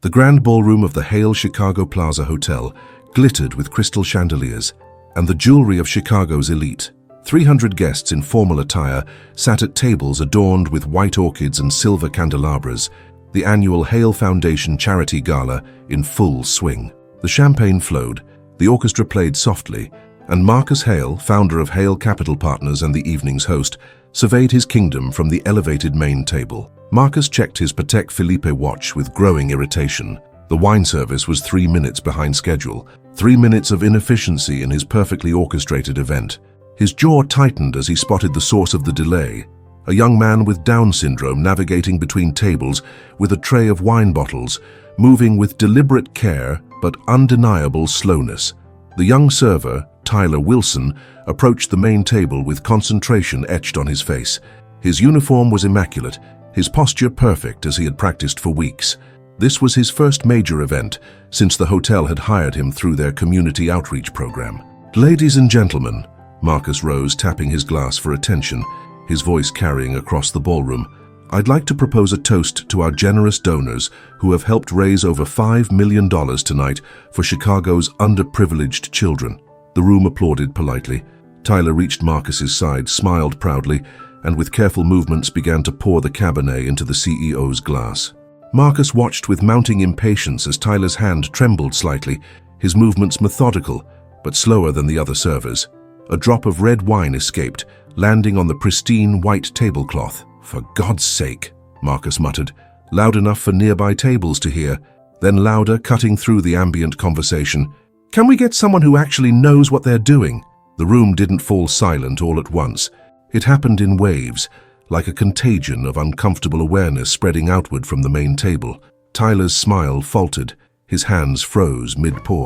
The grand ballroom of the Hale Chicago Plaza Hotel glittered with crystal chandeliers and the jewelry of Chicago's elite. 300 guests in formal attire sat at tables adorned with white orchids and silver candelabras, the annual Hale Foundation Charity Gala in full swing. The champagne flowed, the orchestra played softly, and Marcus Hale, founder of Hale Capital Partners and the evening's host, surveyed his kingdom from the elevated main table. Marcus checked his Patek Philippe watch with growing irritation. The wine service was 3 minutes behind schedule, 3 minutes of inefficiency in his perfectly orchestrated event. His jaw tightened as he spotted the source of the delay, a young man with Down syndrome navigating between tables with a tray of wine bottles, moving with deliberate care but undeniable slowness. The young server, Tyler Wilson, approached the main table with concentration etched on his face. His uniform was immaculate, his posture perfect as he had practiced for weeks. This was his first major event since the hotel had hired him through their community outreach program. "Ladies and gentlemen," Marcus rose, tapping his glass for attention, his voice carrying across the ballroom, "I'd like to propose a toast to our generous donors who have helped raise over $5 million tonight for Chicago's underprivileged children." The room applauded politely. Tyler reached Marcus's side, smiled proudly, and with careful movements began to pour the Cabernet into the CEO's glass. Marcus watched with mounting impatience as Tyler's hand trembled slightly, his movements methodical, but slower than the other servers. A drop of red wine escaped, landing on the pristine white tablecloth. "For God's sake," Marcus muttered, loud enough for nearby tables to hear, then louder, cutting through the ambient conversation. "Can we get someone who actually knows what they're doing?" The room didn't fall silent all at once. It happened in waves, like a contagion of uncomfortable awareness spreading outward from the main table. Tyler's smile faltered, his hands froze mid-pour.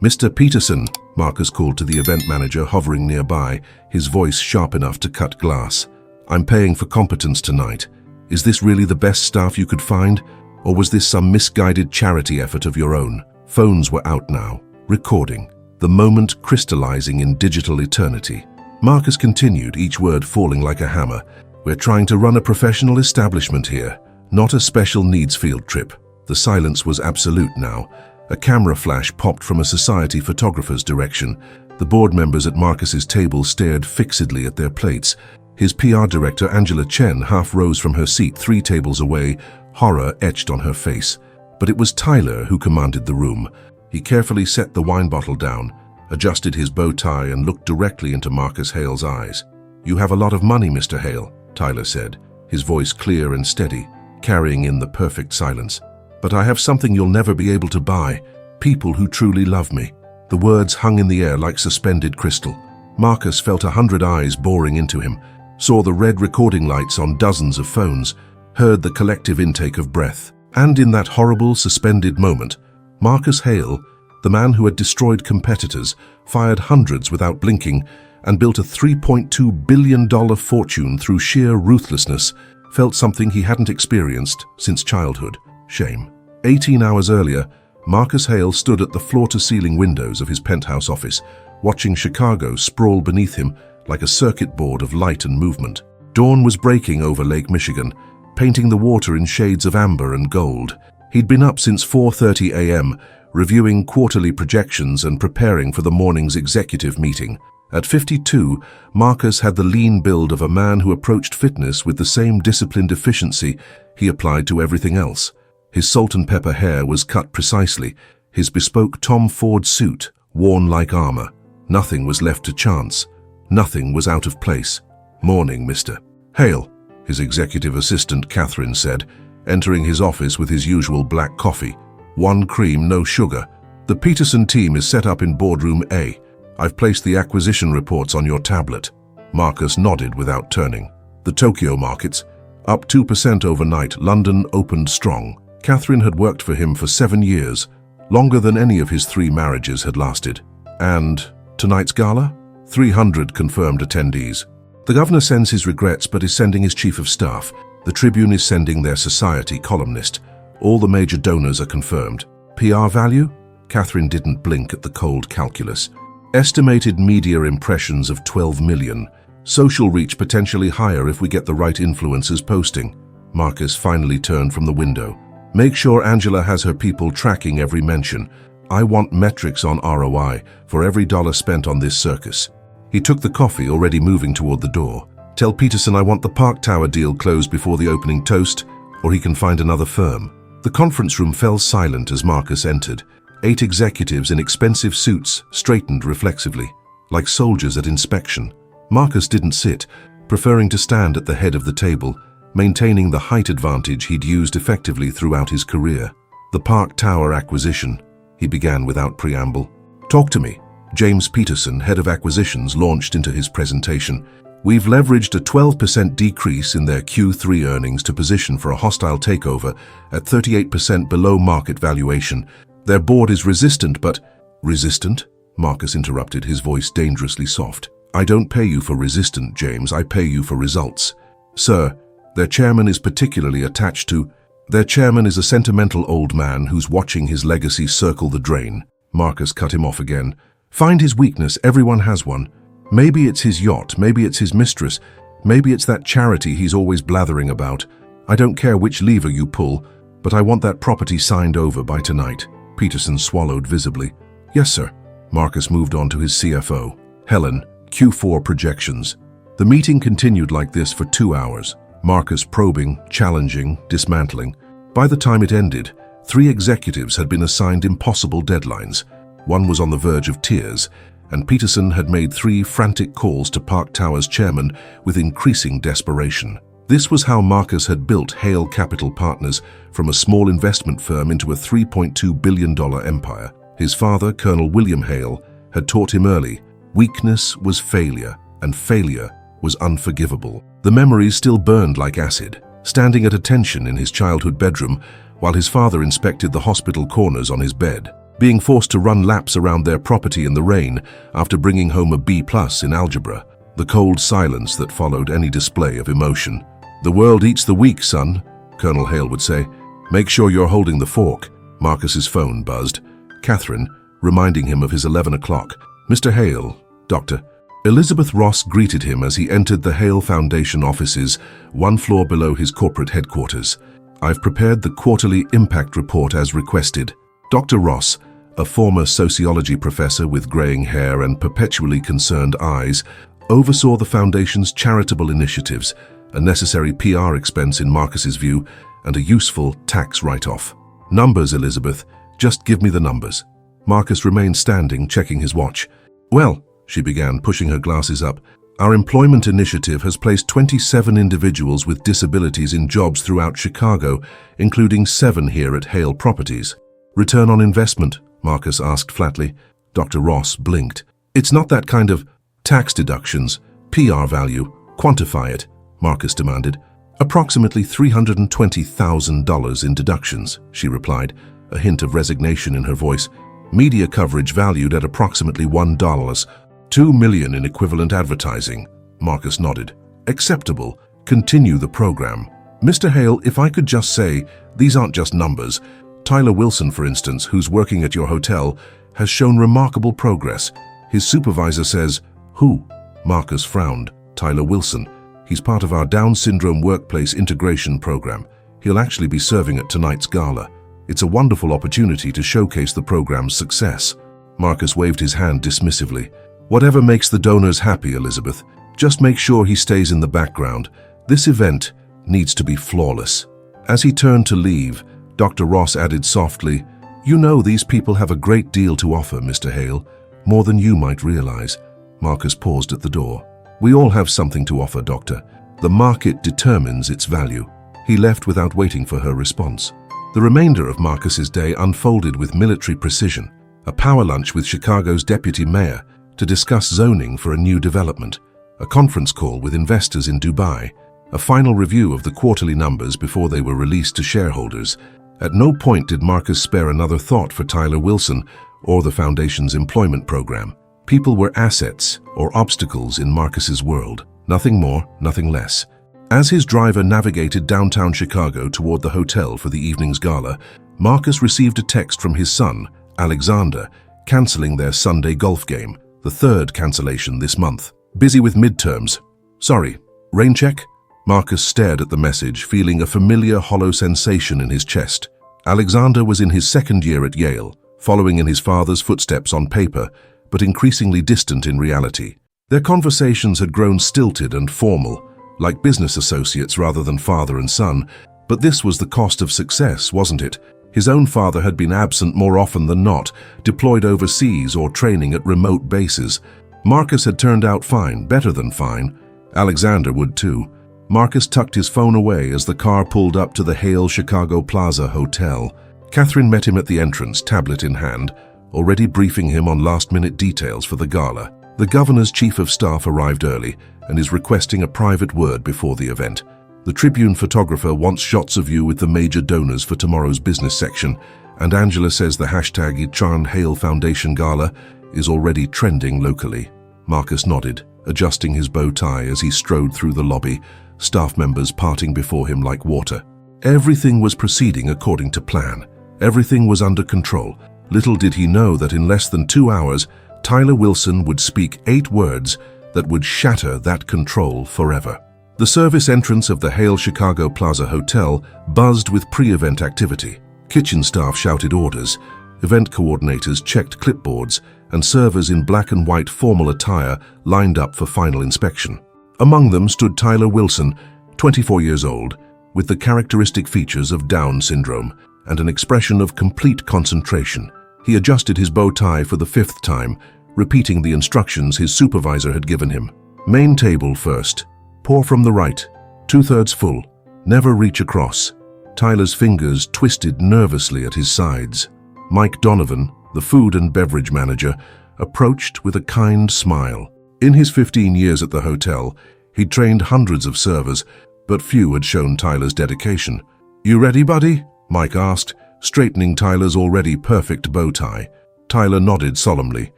"Mr. Peterson," Marcus called to the event manager hovering nearby, his voice sharp enough to cut glass. "I'm paying for competence tonight. Is this really the best staff you could find? Or was this some misguided charity effort of your own?" Phones were out now, recording, the moment crystallizing in digital eternity. Marcus continued, each word falling like a hammer. "We're trying to run a professional establishment here, not a special needs field trip." The silence was absolute now. A camera flash popped from a society photographer's direction. The board members at Marcus's table stared fixedly at their plates. His PR director, Angela Chen, half rose from her seat 3 tables away, horror etched on her face. But it was Tyler who commanded the room. He carefully set the wine bottle down, adjusted his bow tie, and looked directly into Marcus Hale's eyes. "You have a lot of money, Mr. Hale," Tyler said, his voice clear and steady, carrying in the perfect silence. "But I have something you'll never be able to buy. People who truly love me." The words hung in the air like suspended crystal. Marcus felt 100 eyes boring into him, saw the red recording lights on dozens of phones, heard the collective intake of breath. And in that horrible, suspended moment, Marcus Hale, the man who had destroyed competitors, fired hundreds without blinking, and built a $3.2 billion fortune through sheer ruthlessness, felt something he hadn't experienced since childhood: shame. 18 hours earlier, Marcus Hale stood at the floor-to-ceiling windows of his penthouse office, watching Chicago sprawl beneath him like a circuit board of light and movement. Dawn was breaking over Lake Michigan, painting the water in shades of amber and gold. He'd been up since 4:30 a.m., reviewing quarterly projections and preparing for the morning's executive meeting. At 52, Marcus had the lean build of a man who approached fitness with the same disciplined efficiency he applied to everything else. His salt and pepper hair was cut precisely, his bespoke Tom Ford suit worn like armor. Nothing was left to chance. Nothing was out of place. "Morning, Mr. Hale," his executive assistant Catherine said, entering his office with his usual black coffee. "1 cream, no sugar. The Peterson team is set up in boardroom A. I've placed the acquisition reports on your tablet." Marcus nodded without turning. "The Tokyo markets, up 2% overnight. London opened strong." Catherine had worked for him for 7 years, longer than any of his 3 marriages had lasted. "And tonight's gala?" 300 confirmed attendees. "The governor sends his regrets but is sending his chief of staff. The Tribune is sending their society columnist. All the major donors are confirmed." "PR value?" Catherine didn't blink at the cold calculus. "Estimated media impressions of 12 million. Social reach potentially higher if we get the right influencers posting." Marcus finally turned from the window. Make sure Angela has her people tracking every mention. I want metrics on ROI for every dollar spent on this circus. He took the coffee, already moving toward the door. Tell Peterson I want the Park Tower deal closed before the opening toast, or he can find another firm. The conference room fell silent as Marcus entered. 8 executives in expensive suits straightened reflexively, like soldiers at inspection. Marcus didn't sit, preferring to stand at the head of the table, maintaining the height advantage he'd used effectively throughout his career. The Park Tower acquisition, he began without preamble. Talk to me. James Peterson, head of acquisitions, launched into his presentation. We've leveraged a 12% decrease in their Q3 earnings to position for a hostile takeover at 38% below market valuation. Their board is resistant, but... Resistant? Marcus interrupted, his voice dangerously soft. I don't pay you for resistant, James. I pay you for results. Sir, their chairman is particularly attached to... Their chairman is a sentimental old man who's watching his legacy circle the drain. Marcus cut him off again. Find his weakness. Everyone has one. Maybe it's his yacht. Maybe it's his mistress. Maybe it's that charity he's always blathering about. I don't care which lever you pull, but I want that property signed over by tonight. Peterson swallowed visibly. Yes, sir. Marcus moved on to his CFO. Helen, Q4 projections. The meeting continued like this for 2 hours. Marcus probing, challenging, dismantling. By the time it ended, 3 executives had been assigned impossible deadlines. One was on the verge of tears, and Peterson had made 3 frantic calls to Park Tower's chairman with increasing desperation. This was how Marcus had built Hale Capital Partners from a small investment firm into a $3.2 billion empire. His father, Colonel William Hale, had taught him early, weakness was failure, and failure was unforgivable. The memories still burned like acid, standing at attention in his childhood bedroom while his father inspected the hospital corners on his bed, being forced to run laps around their property in the rain after bringing home a B+ in algebra, the cold silence that followed any display of emotion. The world eats the weak, son, Colonel Hale would say. Make sure you're holding the fork. Marcus's phone buzzed. Catherine, reminding him of his 11 o'clock. Mr. Hale, Doctor. Elizabeth Ross greeted him as he entered the Hale Foundation offices, 1 floor below his corporate headquarters. I've prepared the quarterly impact report as requested. Dr. Ross, a former sociology professor with graying hair and perpetually concerned eyes, oversaw the foundation's charitable initiatives, a necessary PR expense in Marcus's view, and a useful tax write-off. Numbers, Elizabeth. Just give me the numbers. Marcus remained standing, checking his watch. Well, she began, pushing her glasses up, our employment initiative has placed 27 individuals with disabilities in jobs throughout Chicago, including 7 here at Hale Properties. Return on investment? Marcus asked flatly. Dr. Ross blinked. It's not that kind of tax deductions, PR value. Quantify it, Marcus demanded. Approximately $320,000 in deductions, she replied, a hint of resignation in her voice. Media coverage valued at approximately $1. $2 million in equivalent advertising. Marcus nodded. Acceptable. Continue the program. Mr. Hale, if I could just say, these aren't just numbers. Tyler Wilson, for instance, who's working at your hotel, has shown remarkable progress. His supervisor says, who? Marcus frowned. Tyler Wilson. He's part of our Down Syndrome Workplace Integration Program. He'll actually be serving at tonight's gala. It's a wonderful opportunity to showcase the program's success. Marcus waved his hand dismissively. Whatever makes the donors happy, Elizabeth. Just make sure he stays in the background. This event needs to be flawless. As he turned to leave, Dr. Ross added softly, You know these people have a great deal to offer, Mr. Hale, more than you might realize. Marcus paused at the door. We all have something to offer, Doctor. The market determines its value. He left without waiting for her response. The remainder of Marcus's day unfolded with military precision. A power lunch with Chicago's deputy mayor to discuss zoning for a new development, a conference call with investors in Dubai, a final review of the quarterly numbers before they were released to shareholders. At no point did Marcus spare another thought for Tyler Wilson or the foundation's employment program. People were assets or obstacles in Marcus's world, nothing more, nothing less. As his driver navigated downtown Chicago toward the hotel for the evening's gala, Marcus received a text from his son, Alexander, canceling their Sunday golf game, the 3rd cancellation this month. Busy with midterms. Sorry, rain check? Marcus stared at the message, feeling a familiar hollow sensation in his chest. Alexander was in his second year at Yale, following in his father's footsteps on paper, but increasingly distant in reality. Their conversations had grown stilted and formal, like business associates rather than father and son, but this was the cost of success, wasn't it? His own father had been absent more often than not, deployed overseas or training at remote bases. Marcus had turned out fine, better than fine. Alexander would too. Marcus tucked his phone away as the car pulled up to the Hale Chicago Plaza Hotel. Catherine met him at the entrance, tablet in hand, already briefing him on last-minute details for the gala. The governor's chief of staff arrived early and is requesting a private word before the event. The Tribune photographer wants shots of you with the major donors for tomorrow's business section, and Angela says the hashtag Ichan Hale Foundation Gala is already trending locally. Marcus nodded, adjusting his bow tie as he strode through the lobby, staff members parting before him like water. Everything was proceeding according to plan. Everything was under control. Little did he know that in less than 2 hours, Tyler Wilson would speak 8 words that would shatter that control forever. The service entrance of the Hale Chicago Plaza Hotel buzzed with pre-event activity. Kitchen staff shouted orders, event coordinators checked clipboards, and servers in black and white formal attire lined up for final inspection. Among them stood Tyler Wilson, 24 years old, with the characteristic features of Down syndrome and an expression of complete concentration. He adjusted his bow tie for the 5th time, repeating the instructions his supervisor had given him. Main table first. Pour from the right. 2/3 full. Never reach across. Tyler's fingers twisted nervously at his sides. Mike Donovan, the food and beverage manager, approached with a kind smile. In his 15 years at the hotel, he'd trained hundreds of servers, but few had shown Tyler's dedication. "You ready, buddy?" Mike asked, straightening Tyler's already perfect bow tie. Tyler nodded solemnly.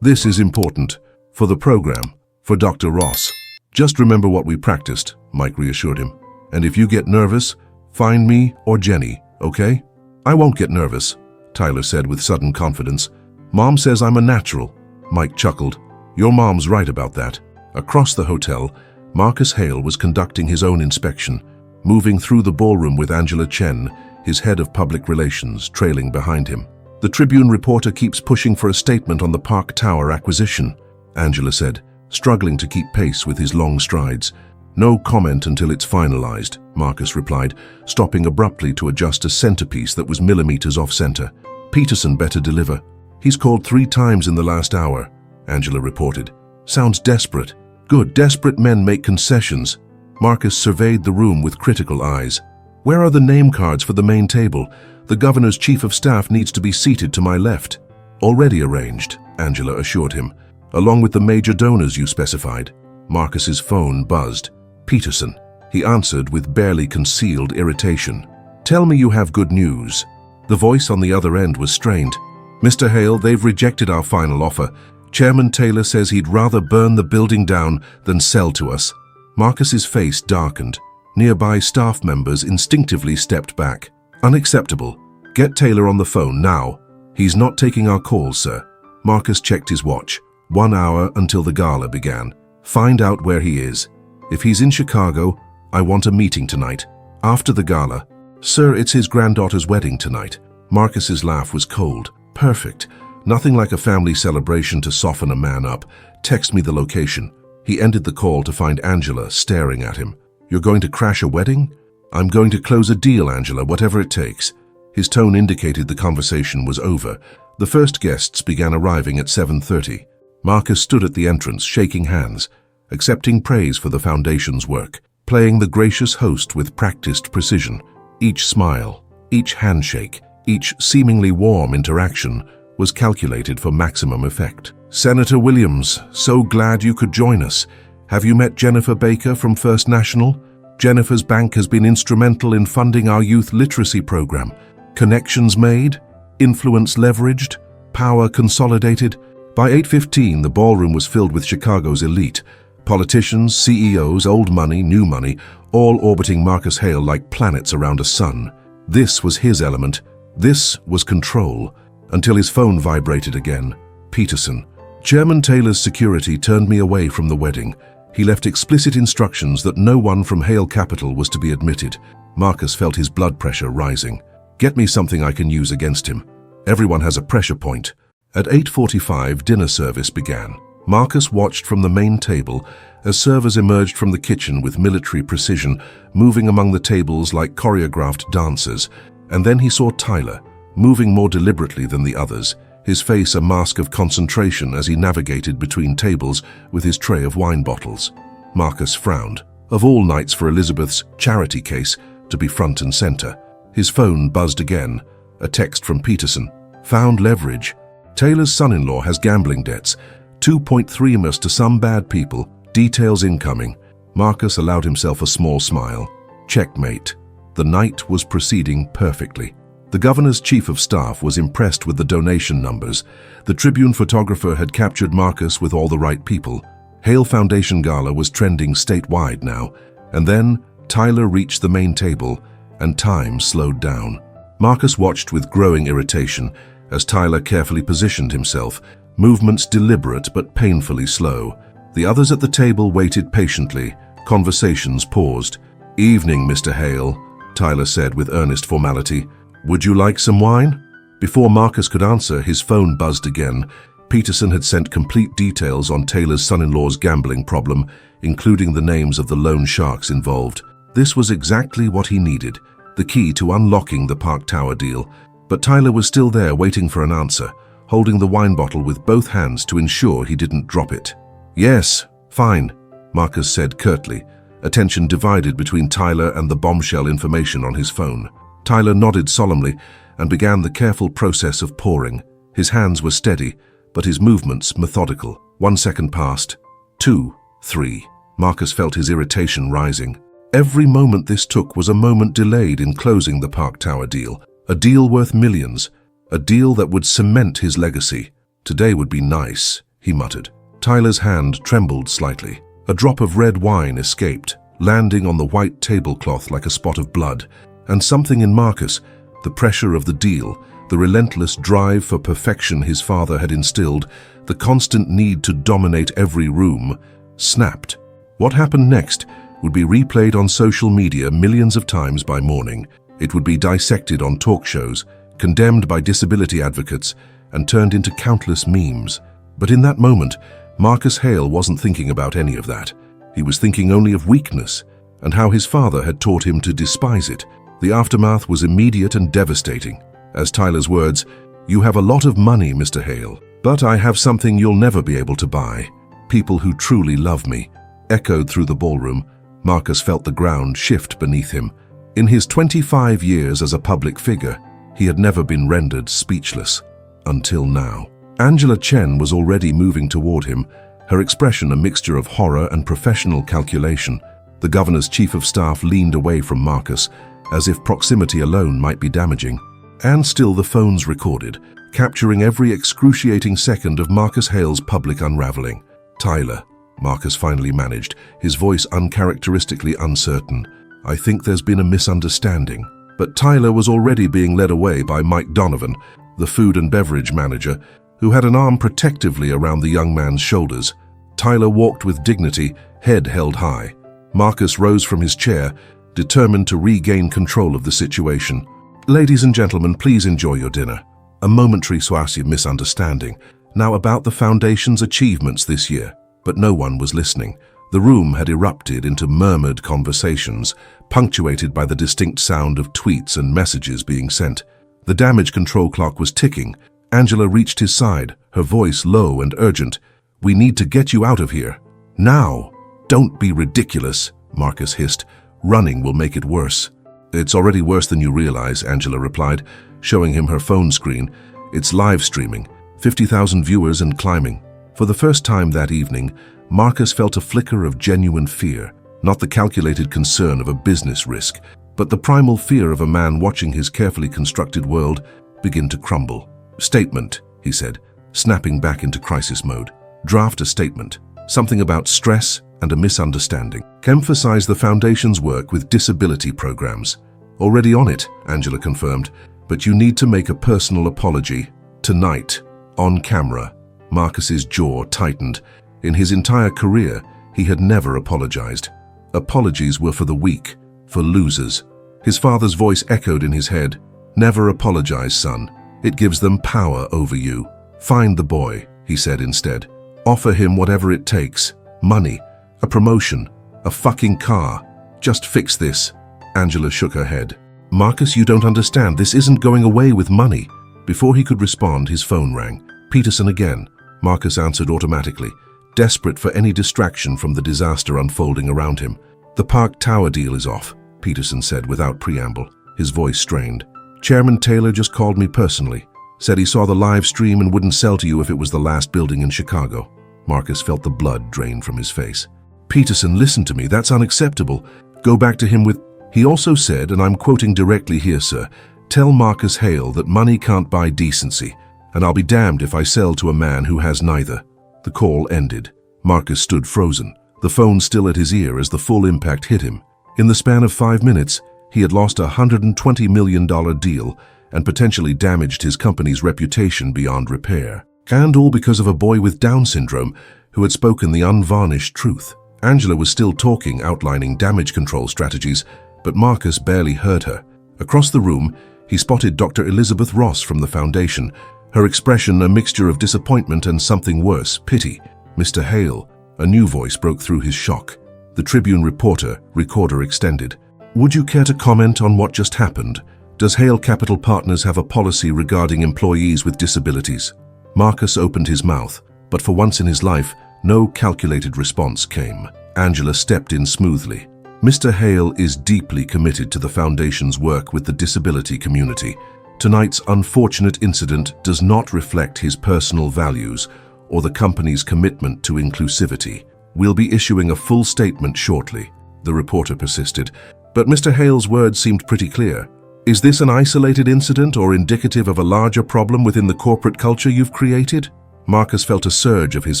"This is important. For the program. For Dr. Ross." "Just remember what we practiced," Mike reassured him. "And if you get nervous, find me or Jenny, okay?" "I won't get nervous," Tyler said with sudden confidence. "Mom says I'm a natural." Mike chuckled. "Your mom's right about that." Across the hotel, Marcus Hale was conducting his own inspection, moving through the ballroom with Angela Chen, his head of public relations, trailing behind him. "The Tribune reporter keeps pushing for a statement on the Park Tower acquisition," Angela said, struggling to keep pace with his long strides. "No comment until it's finalized," Marcus replied, stopping abruptly to adjust a centerpiece that was millimeters off-center. "Peterson better deliver. He's called 3 times in the last hour," Angela reported. "Sounds desperate." "Good, desperate men make concessions." Marcus surveyed the room with critical eyes. "Where are the name cards for the main table? The governor's chief of staff needs to be seated to my left." "Already arranged," Angela assured him. "Along with the major donors you specified." Marcus's phone buzzed. "Peterson," he answered with barely concealed irritation. "Tell me you have good news." The voice on the other end was strained. "Mr. Hale, they've rejected our final offer. Chairman Taylor says he'd rather burn the building down than sell to us." Marcus's face darkened. Nearby staff members instinctively stepped back. "Unacceptable. Get Taylor on the phone now." "He's not taking our calls, sir." Marcus checked his watch. 1 hour until the gala began. "Find out where he is. If he's in Chicago, I want a meeting tonight. After the gala." "Sir, it's his granddaughter's wedding tonight." Marcus's laugh was cold. "Perfect. Nothing like a family celebration to soften a man up. Text me the location." He ended the call to find Angela staring at him. "You're going to crash a wedding?" "I'm going to close a deal, Angela, whatever it takes." His tone indicated the conversation was over. The first guests began arriving at 7:30. Marcus stood at the entrance, shaking hands, accepting praise for the foundation's work, playing the gracious host with practiced precision. Each smile, each handshake, each seemingly warm interaction was calculated for maximum effect. "Senator Williams, so glad you could join us. Have you met Jennifer Baker from First National? Jennifer's bank has been instrumental in funding our youth literacy program. Connections made, influence leveraged, power consolidated." By 8:15, the ballroom was filled with Chicago's elite. Politicians, CEOs, old money, new money, all orbiting Marcus Hale like planets around a sun. This was his element. This was control. Until his phone vibrated again. "Peterson. Chairman Taylor's security turned me away from the wedding. He left explicit instructions that no one from Hale Capital was to be admitted." Marcus felt his blood pressure rising. Get me something I can use against him. Everyone has a pressure point. At 8:45, dinner service began. Marcus watched from the main table as servers emerged from the kitchen with military precision, moving among the tables like choreographed dancers. And then he saw Tyler, moving more deliberately than the others, his face a mask of concentration as he navigated between tables with his tray of wine bottles. Marcus frowned. Of all nights for Elizabeth's charity case to be front and center. His phone buzzed again. A text from Peterson. Found leverage. Taylor's son-in-law has gambling debts. 2.3 ms to some bad people. Details incoming. Marcus allowed himself a small smile. Checkmate. The night was proceeding perfectly. The governor's chief of staff was impressed with the donation numbers. The Tribune photographer had captured Marcus with all the right people. Hale Foundation Gala was trending statewide now. And then Tyler reached the main table, and time slowed down. Marcus watched with growing irritation as Tyler carefully positioned himself, movements deliberate but painfully slow. The others at the table waited patiently. Conversations paused. "Evening, Mr. Hale," Tyler said with earnest formality. "Would you like some wine?" Before Marcus could answer, his phone buzzed again. Peterson had sent complete details on Taylor's son-in-law's gambling problem, including the names of the loan sharks involved. This was exactly what he needed, the key to unlocking the Park Tower deal. But Tyler was still there waiting for an answer, holding the wine bottle with both hands to ensure he didn't drop it. "Yes, fine," Marcus said curtly, attention divided between Tyler and the bombshell information on his phone. Tyler nodded solemnly and began the careful process of pouring. His hands were steady, but his movements methodical. 1 second passed. 2, 3. Marcus felt his irritation rising. Every moment this took was a moment delayed in closing the Park Tower deal. A deal worth millions. A deal that would cement his legacy. "Today would be nice," he muttered. Tyler's hand trembled slightly. A drop of red wine escaped, landing on the white tablecloth like a spot of blood. And something in Marcus, the pressure of the deal, the relentless drive for perfection his father had instilled, the constant need to dominate every room, snapped. What happened next would be replayed on social media millions of times by morning. It would be dissected on talk shows, condemned by disability advocates, and turned into countless memes. But in that moment, Marcus Hale wasn't thinking about any of that. He was thinking only of weakness, and how his father had taught him to despise it. The aftermath was immediate and devastating. As Tyler's words, "You have a lot of money, Mr. Hale, but I have something you'll never be able to buy. People who truly love me," echoed through the ballroom. Marcus felt the ground shift beneath him. In his 25 years as a public figure, he had never been rendered speechless. Until now. Angela Chen was already moving toward him, her expression a mixture of horror and professional calculation. The governor's chief of staff leaned away from Marcus, as if proximity alone might be damaging. And still the phones recorded, capturing every excruciating second of Marcus Hale's public unraveling. "Tyler," Marcus finally managed, his voice uncharacteristically uncertain. "I think there's been a misunderstanding." But Tyler was already being led away by Mike Donovan, the food and beverage manager, who had an arm protectively around the young man's shoulders. Tyler walked with dignity, head held high. Marcus rose from his chair, determined to regain control of the situation. "Ladies and gentlemen, please enjoy your dinner." A momentary suasive misunderstanding. Now about the Foundation's achievements this year. But no one was listening. The room had erupted into murmured conversations, punctuated by the distinct sound of tweets and messages being sent. The damage control clock was ticking. Angela reached his side, her voice low and urgent. "We need to get you out of here. Now!" "Don't be ridiculous," Marcus hissed. "Running will make it worse." "It's already worse than you realize," Angela replied, showing him her phone screen. "It's live streaming, 50,000 viewers and climbing." For the first time that evening, Marcus felt a flicker of genuine fear, not the calculated concern of a business risk, but the primal fear of a man watching his carefully constructed world begin to crumble. "Statement," he said, snapping back into crisis mode. "Draft a statement. Something about stress and a misunderstanding. Emphasize the Foundation's work with disability programs." "Already on it," Angela confirmed, "but you need to make a personal apology. Tonight. On camera." Marcus's jaw tightened. In his entire career, he had never apologized. Apologies were for the weak, for losers. His father's voice echoed in his head. Never apologize, son. It gives them power over you. Find the boy, he said instead. Offer him whatever it takes. Money, a promotion, a fucking car. Just fix this. Angela shook her head. Marcus, you don't understand. This isn't going away with money. Before he could respond, his phone rang. Peterson again. Marcus answered automatically, desperate for any distraction from the disaster unfolding around him. The Park Tower deal is off, Peterson said without preamble, his voice strained. Chairman Taylor just called me personally. Said he saw the live stream and wouldn't sell to you if it was the last building in Chicago. Marcus felt the blood drain from his face. Peterson, listen to me. That's unacceptable. Go back to him with... He also said, and I'm quoting directly here, sir, tell Marcus Hale that money can't buy decency, and I'll be damned if I sell to a man who has neither. The call ended. Marcus stood frozen, the phone still at his ear as the full impact hit him. In the span of 5 minutes, he had lost a $120 million deal and potentially damaged his company's reputation beyond repair. And all because of a boy with Down syndrome who had spoken the unvarnished truth. Angela was still talking, outlining damage control strategies, but Marcus barely heard her. Across the room, he spotted Dr. Elizabeth Ross from the foundation, her expression a mixture of disappointment and something worse, pity. Mr. Hale, a new voice broke through his shock. The Tribune recorder extended. Would you care to comment on what just happened? Does Hale Capital Partners have a policy regarding employees with disabilities? Marcus opened his mouth, but for once in his life, no calculated response came. Angela stepped in smoothly. Mr. Hale is deeply committed to the Foundation's work with the disability community. Tonight's unfortunate incident does not reflect his personal values or the company's commitment to inclusivity. We'll be issuing a full statement shortly, the reporter persisted, but Mr. Hale's words seemed pretty clear. Is this an isolated incident or indicative of a larger problem within the corporate culture you've created? Marcus felt a surge of his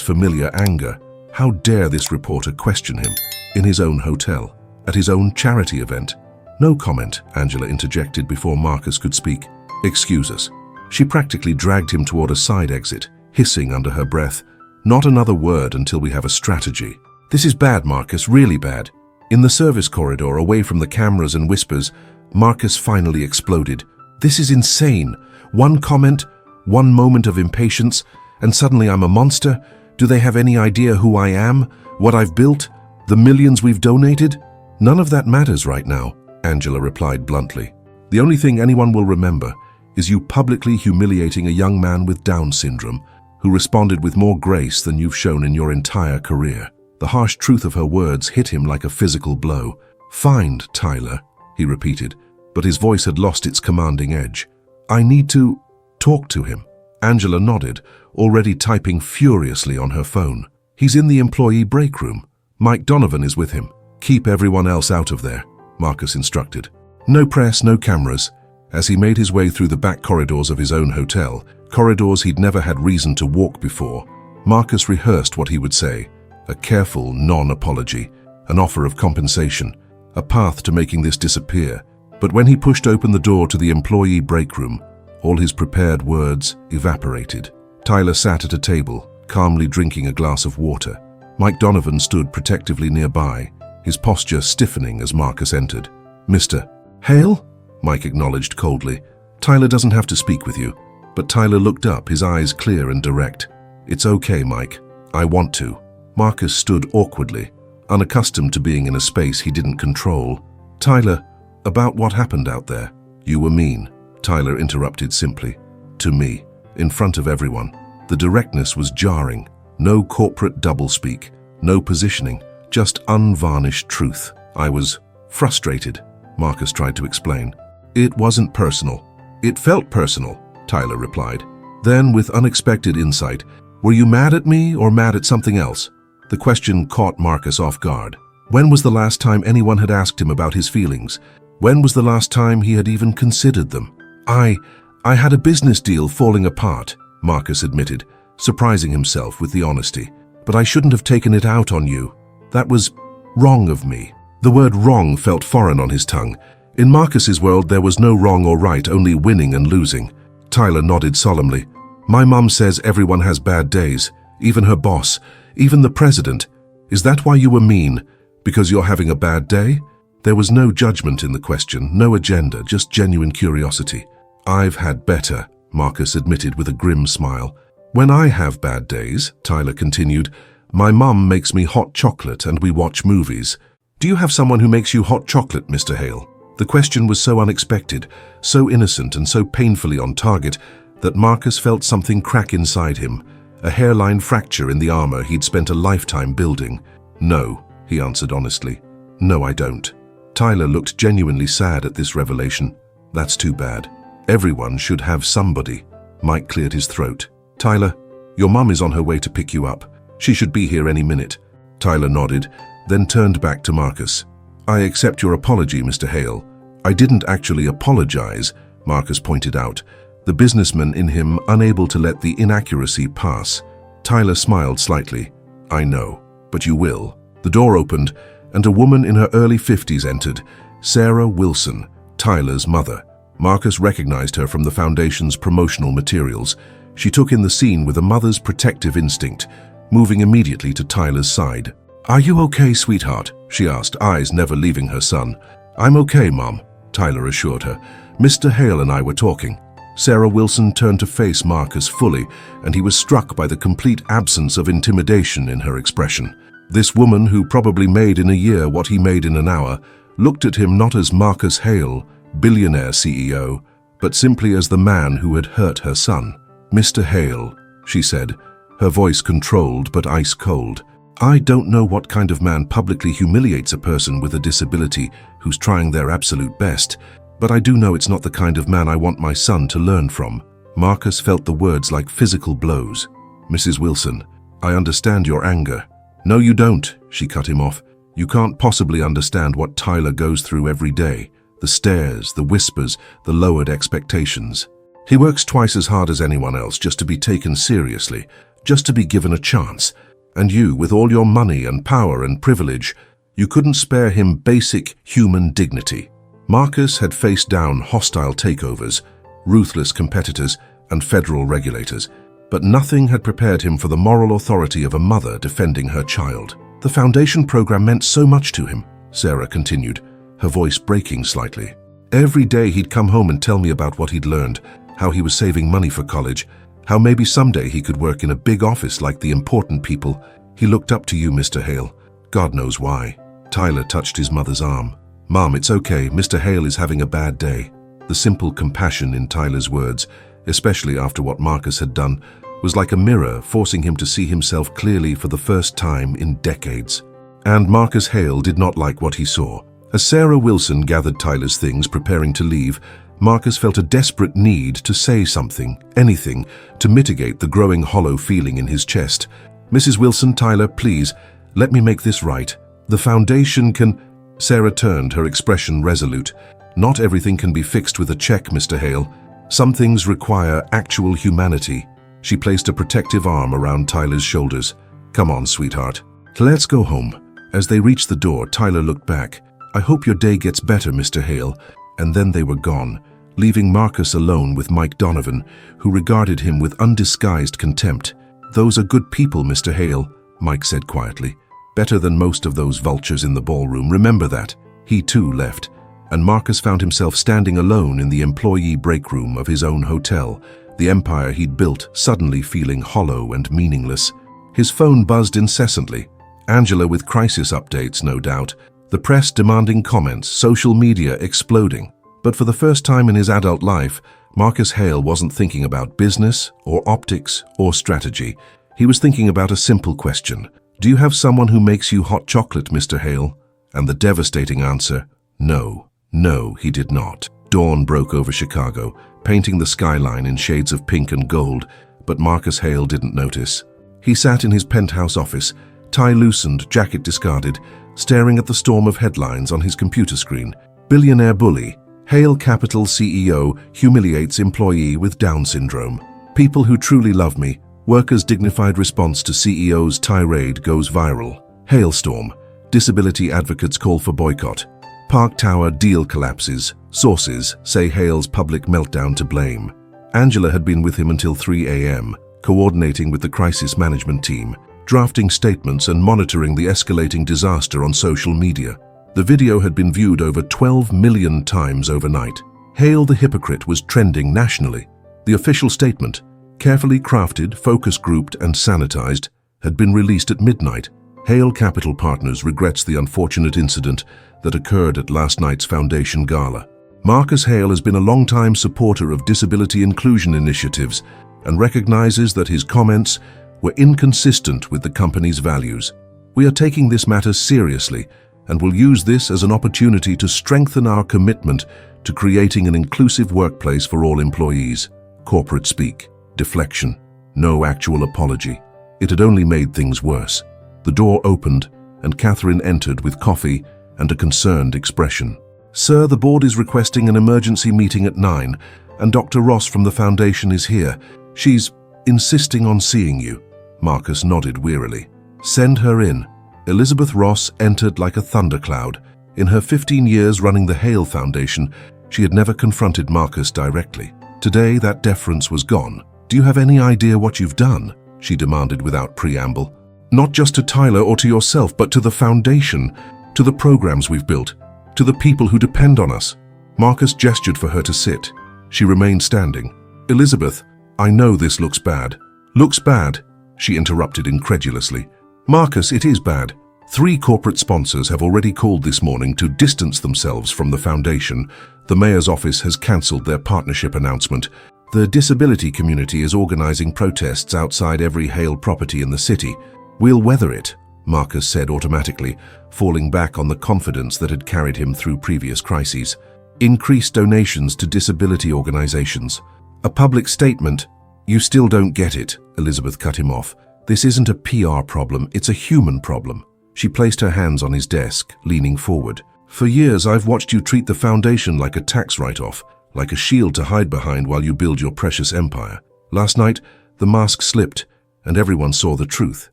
familiar anger. How dare this reporter question him? In his own hotel, at his own charity event. No comment, Angela interjected before Marcus could speak. Excuse us. She practically dragged him toward a side exit, hissing under her breath. Not another word until we have a strategy. This is bad, Marcus, really bad. In the service corridor, away from the cameras and whispers, Marcus finally exploded. This is insane. One comment, one moment of impatience, and suddenly I'm a monster? Do they have any idea who I am, what I've built, the millions we've donated? None of that matters right now, Angela replied bluntly. The only thing anyone will remember is you publicly humiliating a young man with Down syndrome who responded with more grace than you've shown in your entire career. The harsh truth of her words hit him like a physical blow. Find Tyler, he repeated, but his voice had lost its commanding edge. I need to talk to him. Angela nodded, already typing furiously on her phone. He's in the employee break room. Mike Donovan is with him. Keep everyone else out of there, Marcus instructed. No press, no cameras. As he made his way through the back corridors of his own hotel, corridors he'd never had reason to walk before, Marcus rehearsed what he would say. A careful non-apology, an offer of compensation, a path to making this disappear. But when he pushed open the door to the employee break room, all his prepared words evaporated. Tyler sat at a table, calmly drinking a glass of water. Mike Donovan stood protectively nearby, his posture stiffening as Marcus entered. Mr. Hale? Mike acknowledged coldly. Tyler doesn't have to speak with you. But Tyler looked up, his eyes clear and direct. It's okay, Mike. I want to. Marcus stood awkwardly, unaccustomed to being in a space he didn't control. Tyler, about what happened out there. You were mean, Tyler interrupted simply. To me, in front of everyone. The directness was jarring. No corporate doublespeak, no positioning, just unvarnished truth. I was frustrated, Marcus tried to explain. It wasn't personal. It felt personal, Tyler replied. Then, with unexpected insight, were you mad at me or mad at something else? The question caught Marcus off guard. When was the last time anyone had asked him about his feelings? When was the last time he had even considered them? I had a business deal falling apart, Marcus admitted, surprising himself with the honesty. But I shouldn't have taken it out on you. That was wrong of me. The word wrong felt foreign on his tongue. In Marcus's world, there was no wrong or right, only winning and losing. Tyler nodded solemnly. My mum says everyone has bad days, even her boss, even the president. Is that why you were mean? Because you're having a bad day? There was no judgment in the question, no agenda, just genuine curiosity. I've had better, Marcus admitted with a grim smile. When I have bad days, Tyler continued, my mum makes me hot chocolate and we watch movies. Do you have someone who makes you hot chocolate, Mr. Hale? The question was so unexpected, so innocent and so painfully on target that Marcus felt something crack inside him, a hairline fracture in the armor he'd spent a lifetime building. No, he answered honestly. No, I don't. Tyler looked genuinely sad at this revelation. That's too bad. Everyone should have somebody. Mike cleared his throat. Tyler, your mum is on her way to pick you up. She should be here any minute. Tyler nodded, then turned back to Marcus. I accept your apology, Mr. Hale. I didn't actually apologize, Marcus pointed out, the businessman in him unable to let the inaccuracy pass. Tyler smiled slightly. I know, but you will. The door opened, and a woman in her early 50s entered, Sarah Wilson, Tyler's mother. Marcus recognized her from the Foundation's promotional materials. She took in the scene with a mother's protective instinct, moving immediately to Tyler's side. Are you okay, sweetheart? She asked, eyes never leaving her son. I'm okay, Mom, Tyler assured her. Mr. Hale and I were talking. Sarah Wilson turned to face Marcus fully, and he was struck by the complete absence of intimidation in her expression. This woman, who probably made in a year what he made in an hour, looked at him not as Marcus Hale, billionaire CEO, but simply as the man who had hurt her son. Mr. Hale, she said, her voice controlled but ice cold. I don't know what kind of man publicly humiliates a person with a disability who's trying their absolute best, but I do know it's not the kind of man I want my son to learn from. Marcus felt the words like physical blows. Mrs. Wilson, I understand your anger. No, you don't, she cut him off. You can't possibly understand what Tyler goes through every day. The stares, the whispers, the lowered expectations. He works twice as hard as anyone else just to be taken seriously, just to be given a chance. And you, with all your money and power and privilege, you couldn't spare him basic human dignity. Marcus had faced down hostile takeovers, ruthless competitors, and federal regulators, but nothing had prepared him for the moral authority of a mother defending her child. The Foundation program meant so much to him, Sarah continued, her voice breaking slightly. Every day he'd come home and tell me about what he'd learned, how he was saving money for college, how maybe someday he could work in a big office like the important people. He looked up to you, Mr. Hale. God knows why. Tyler touched his mother's arm. Mom, it's okay. Mr. Hale is having a bad day. The simple compassion in Tyler's words, especially after what Marcus had done, was like a mirror forcing him to see himself clearly for the first time in decades. And Marcus Hale did not like what he saw. As Sarah Wilson gathered Tyler's things preparing to leave, Marcus felt a desperate need to say something, anything, to mitigate the growing hollow feeling in his chest. Mrs. Wilson, Tyler, please, let me make this right. The Foundation can... Sarah turned, her expression resolute. Not everything can be fixed with a check, Mr. Hale. Some things require actual humanity. She placed a protective arm around Tyler's shoulders. Come on, sweetheart. Let's go home. As they reached the door, Tyler looked back. I hope your day gets better, Mr. Hale. And then they were gone, leaving Marcus alone with Mike Donovan, who regarded him with undisguised contempt. Those are good people, Mr. Hale, Mike said quietly. Better than most of those vultures in the ballroom, remember that. He too left, and Marcus found himself standing alone in the employee break room of his own hotel, the empire he'd built suddenly feeling hollow and meaningless. His phone buzzed incessantly. Angela with crisis updates, no doubt. The press demanding comments, social media exploding. But for the first time in his adult life, Marcus Hale wasn't thinking about business or optics or strategy. He was thinking about a simple question. Do you have someone who makes you hot chocolate, Mr. Hale? And the devastating answer, no. No, he did not. Dawn broke over Chicago, painting the skyline in shades of pink and gold, but Marcus Hale didn't notice. He sat in his penthouse office, tie loosened, jacket discarded, staring at the storm of headlines on his computer screen. Billionaire bully, Hale Capital CEO humiliates employee with Down syndrome. People who truly love me. Workers' dignified response to CEO's tirade goes viral. Hailstorm. Disability advocates call for boycott. Park Tower deal collapses. Sources say Hale's public meltdown to blame. Angela had been with him until 3 a.m., coordinating with the crisis management team, drafting statements and monitoring the escalating disaster on social media. The video had been viewed over 12 million times overnight. Hail the Hypocrite was trending nationally. The official statement, carefully crafted, focus-grouped and sanitized, had been released at midnight. Hail Capital Partners regrets the unfortunate incident that occurred at last night's foundation gala. Marcus Hale has been a long-time supporter of disability inclusion initiatives and recognizes that his comments were inconsistent with the company's values. We are taking this matter seriously and will use this as an opportunity to strengthen our commitment to creating an inclusive workplace for all employees. Corporate speak, deflection, no actual apology. It had only made things worse. The door opened and Catherine entered with coffee and a concerned expression. "Sir, the board is requesting an emergency meeting at 9, and Dr. Ross from the foundation is here. She's insisting on seeing you." Marcus nodded wearily. "Send her in." Elizabeth Ross entered like a thundercloud. In her 15 years running the Hale Foundation, she had never confronted Marcus directly. Today, that deference was gone. "Do you have any idea what you've done?" she demanded without preamble. "Not just to Tyler or to yourself, but to the foundation, to the programs we've built, to the people who depend on us." Marcus gestured for her to sit. She remained standing. "Elizabeth, I know this looks bad." "Looks bad?" she interrupted incredulously. "Marcus, it is bad. 3 corporate sponsors have already called this morning to distance themselves from the foundation. The mayor's office has cancelled their partnership announcement. The disability community is organizing protests outside every Hale property in the city. We'll weather it," Marcus said automatically, falling back on the confidence that had carried him through previous crises. "Increase donations to disability organizations. A public statement." "You still don't get it," Elizabeth cut him off. "This isn't a PR problem, it's a human problem." She placed her hands on his desk, leaning forward. "For years I've watched you treat the foundation like a tax write-off, like a shield to hide behind while you build your precious empire. Last night, the mask slipped, and everyone saw the truth."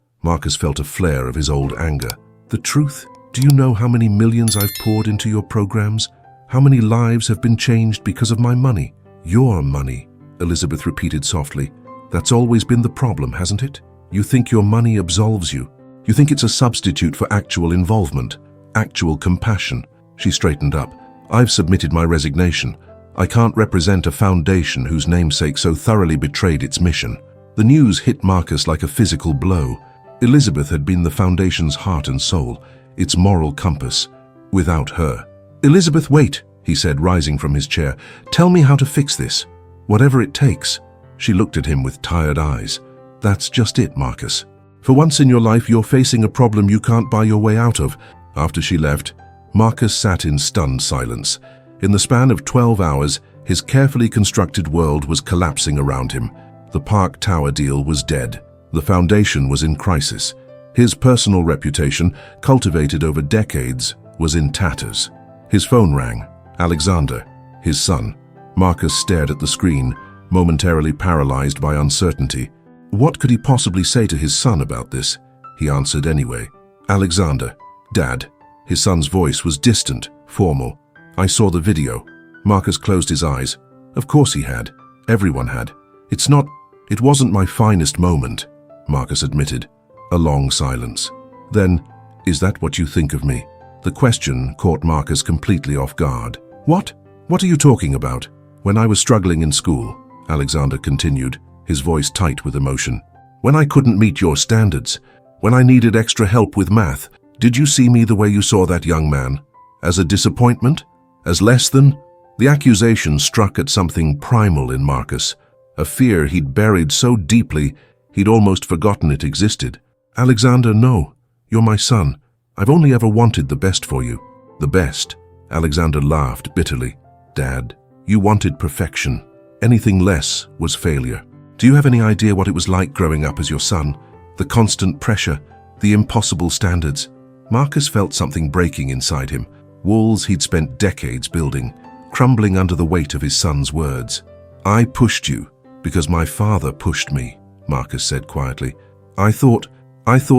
Marcus felt a flare of his old anger. "The truth? Do you know how many millions I've poured into your programs? How many lives have been changed because of my money?" "Your money," Elizabeth repeated softly. "That's always been the problem, hasn't it? You think your money absolves you. You think it's a substitute for actual involvement, actual compassion." She straightened up. "I've submitted my resignation. I can't represent a foundation whose namesake so thoroughly betrayed its mission." The news hit Marcus like a physical blow. Elizabeth had been the foundation's heart and soul, its moral compass. Without her. "Elizabeth, wait," he said, rising from his chair. "Tell me how to fix this. Whatever it takes." She looked at him with tired eyes. "That's just it, Marcus. For once in your life, you're facing a problem you can't buy your way out of." After she left, Marcus sat in stunned silence. In the span of 12 hours, his carefully constructed world was collapsing around him. The Park Tower deal was dead. The foundation was in crisis. His personal reputation, cultivated over decades, was in tatters. His phone rang. Alexander, his son. Marcus stared at the screen, momentarily paralyzed by uncertainty. What could he possibly say to his son about this? He answered anyway. "Alexander, Dad." His son's voice was distant, formal. "I saw the video." Marcus closed his eyes. Of course he had. Everyone had. It wasn't my finest moment," Marcus admitted. A long silence. Then, "Is that what you think of me?" The question caught Marcus completely off guard. What? What are you talking about?" "When I was struggling in school," Alexander continued, his voice tight with emotion. "When I couldn't meet your standards, when I needed extra help with math, did you see me the way you saw that young man? As a disappointment? As less than?" The accusation struck at something primal in Marcus, a fear he'd buried so deeply he'd almost forgotten it existed. "Alexander, no. You're my son. I've only ever wanted the best for you." "The best?" Alexander laughed bitterly. "Dad, you wanted perfection. Anything less was failure. Do you have any idea what it was like growing up as your son? The constant pressure, the impossible standards." Marcus felt something breaking inside him, walls he'd spent decades building, crumbling under the weight of his son's words. "I pushed you because my father pushed me," Marcus said quietly. I thought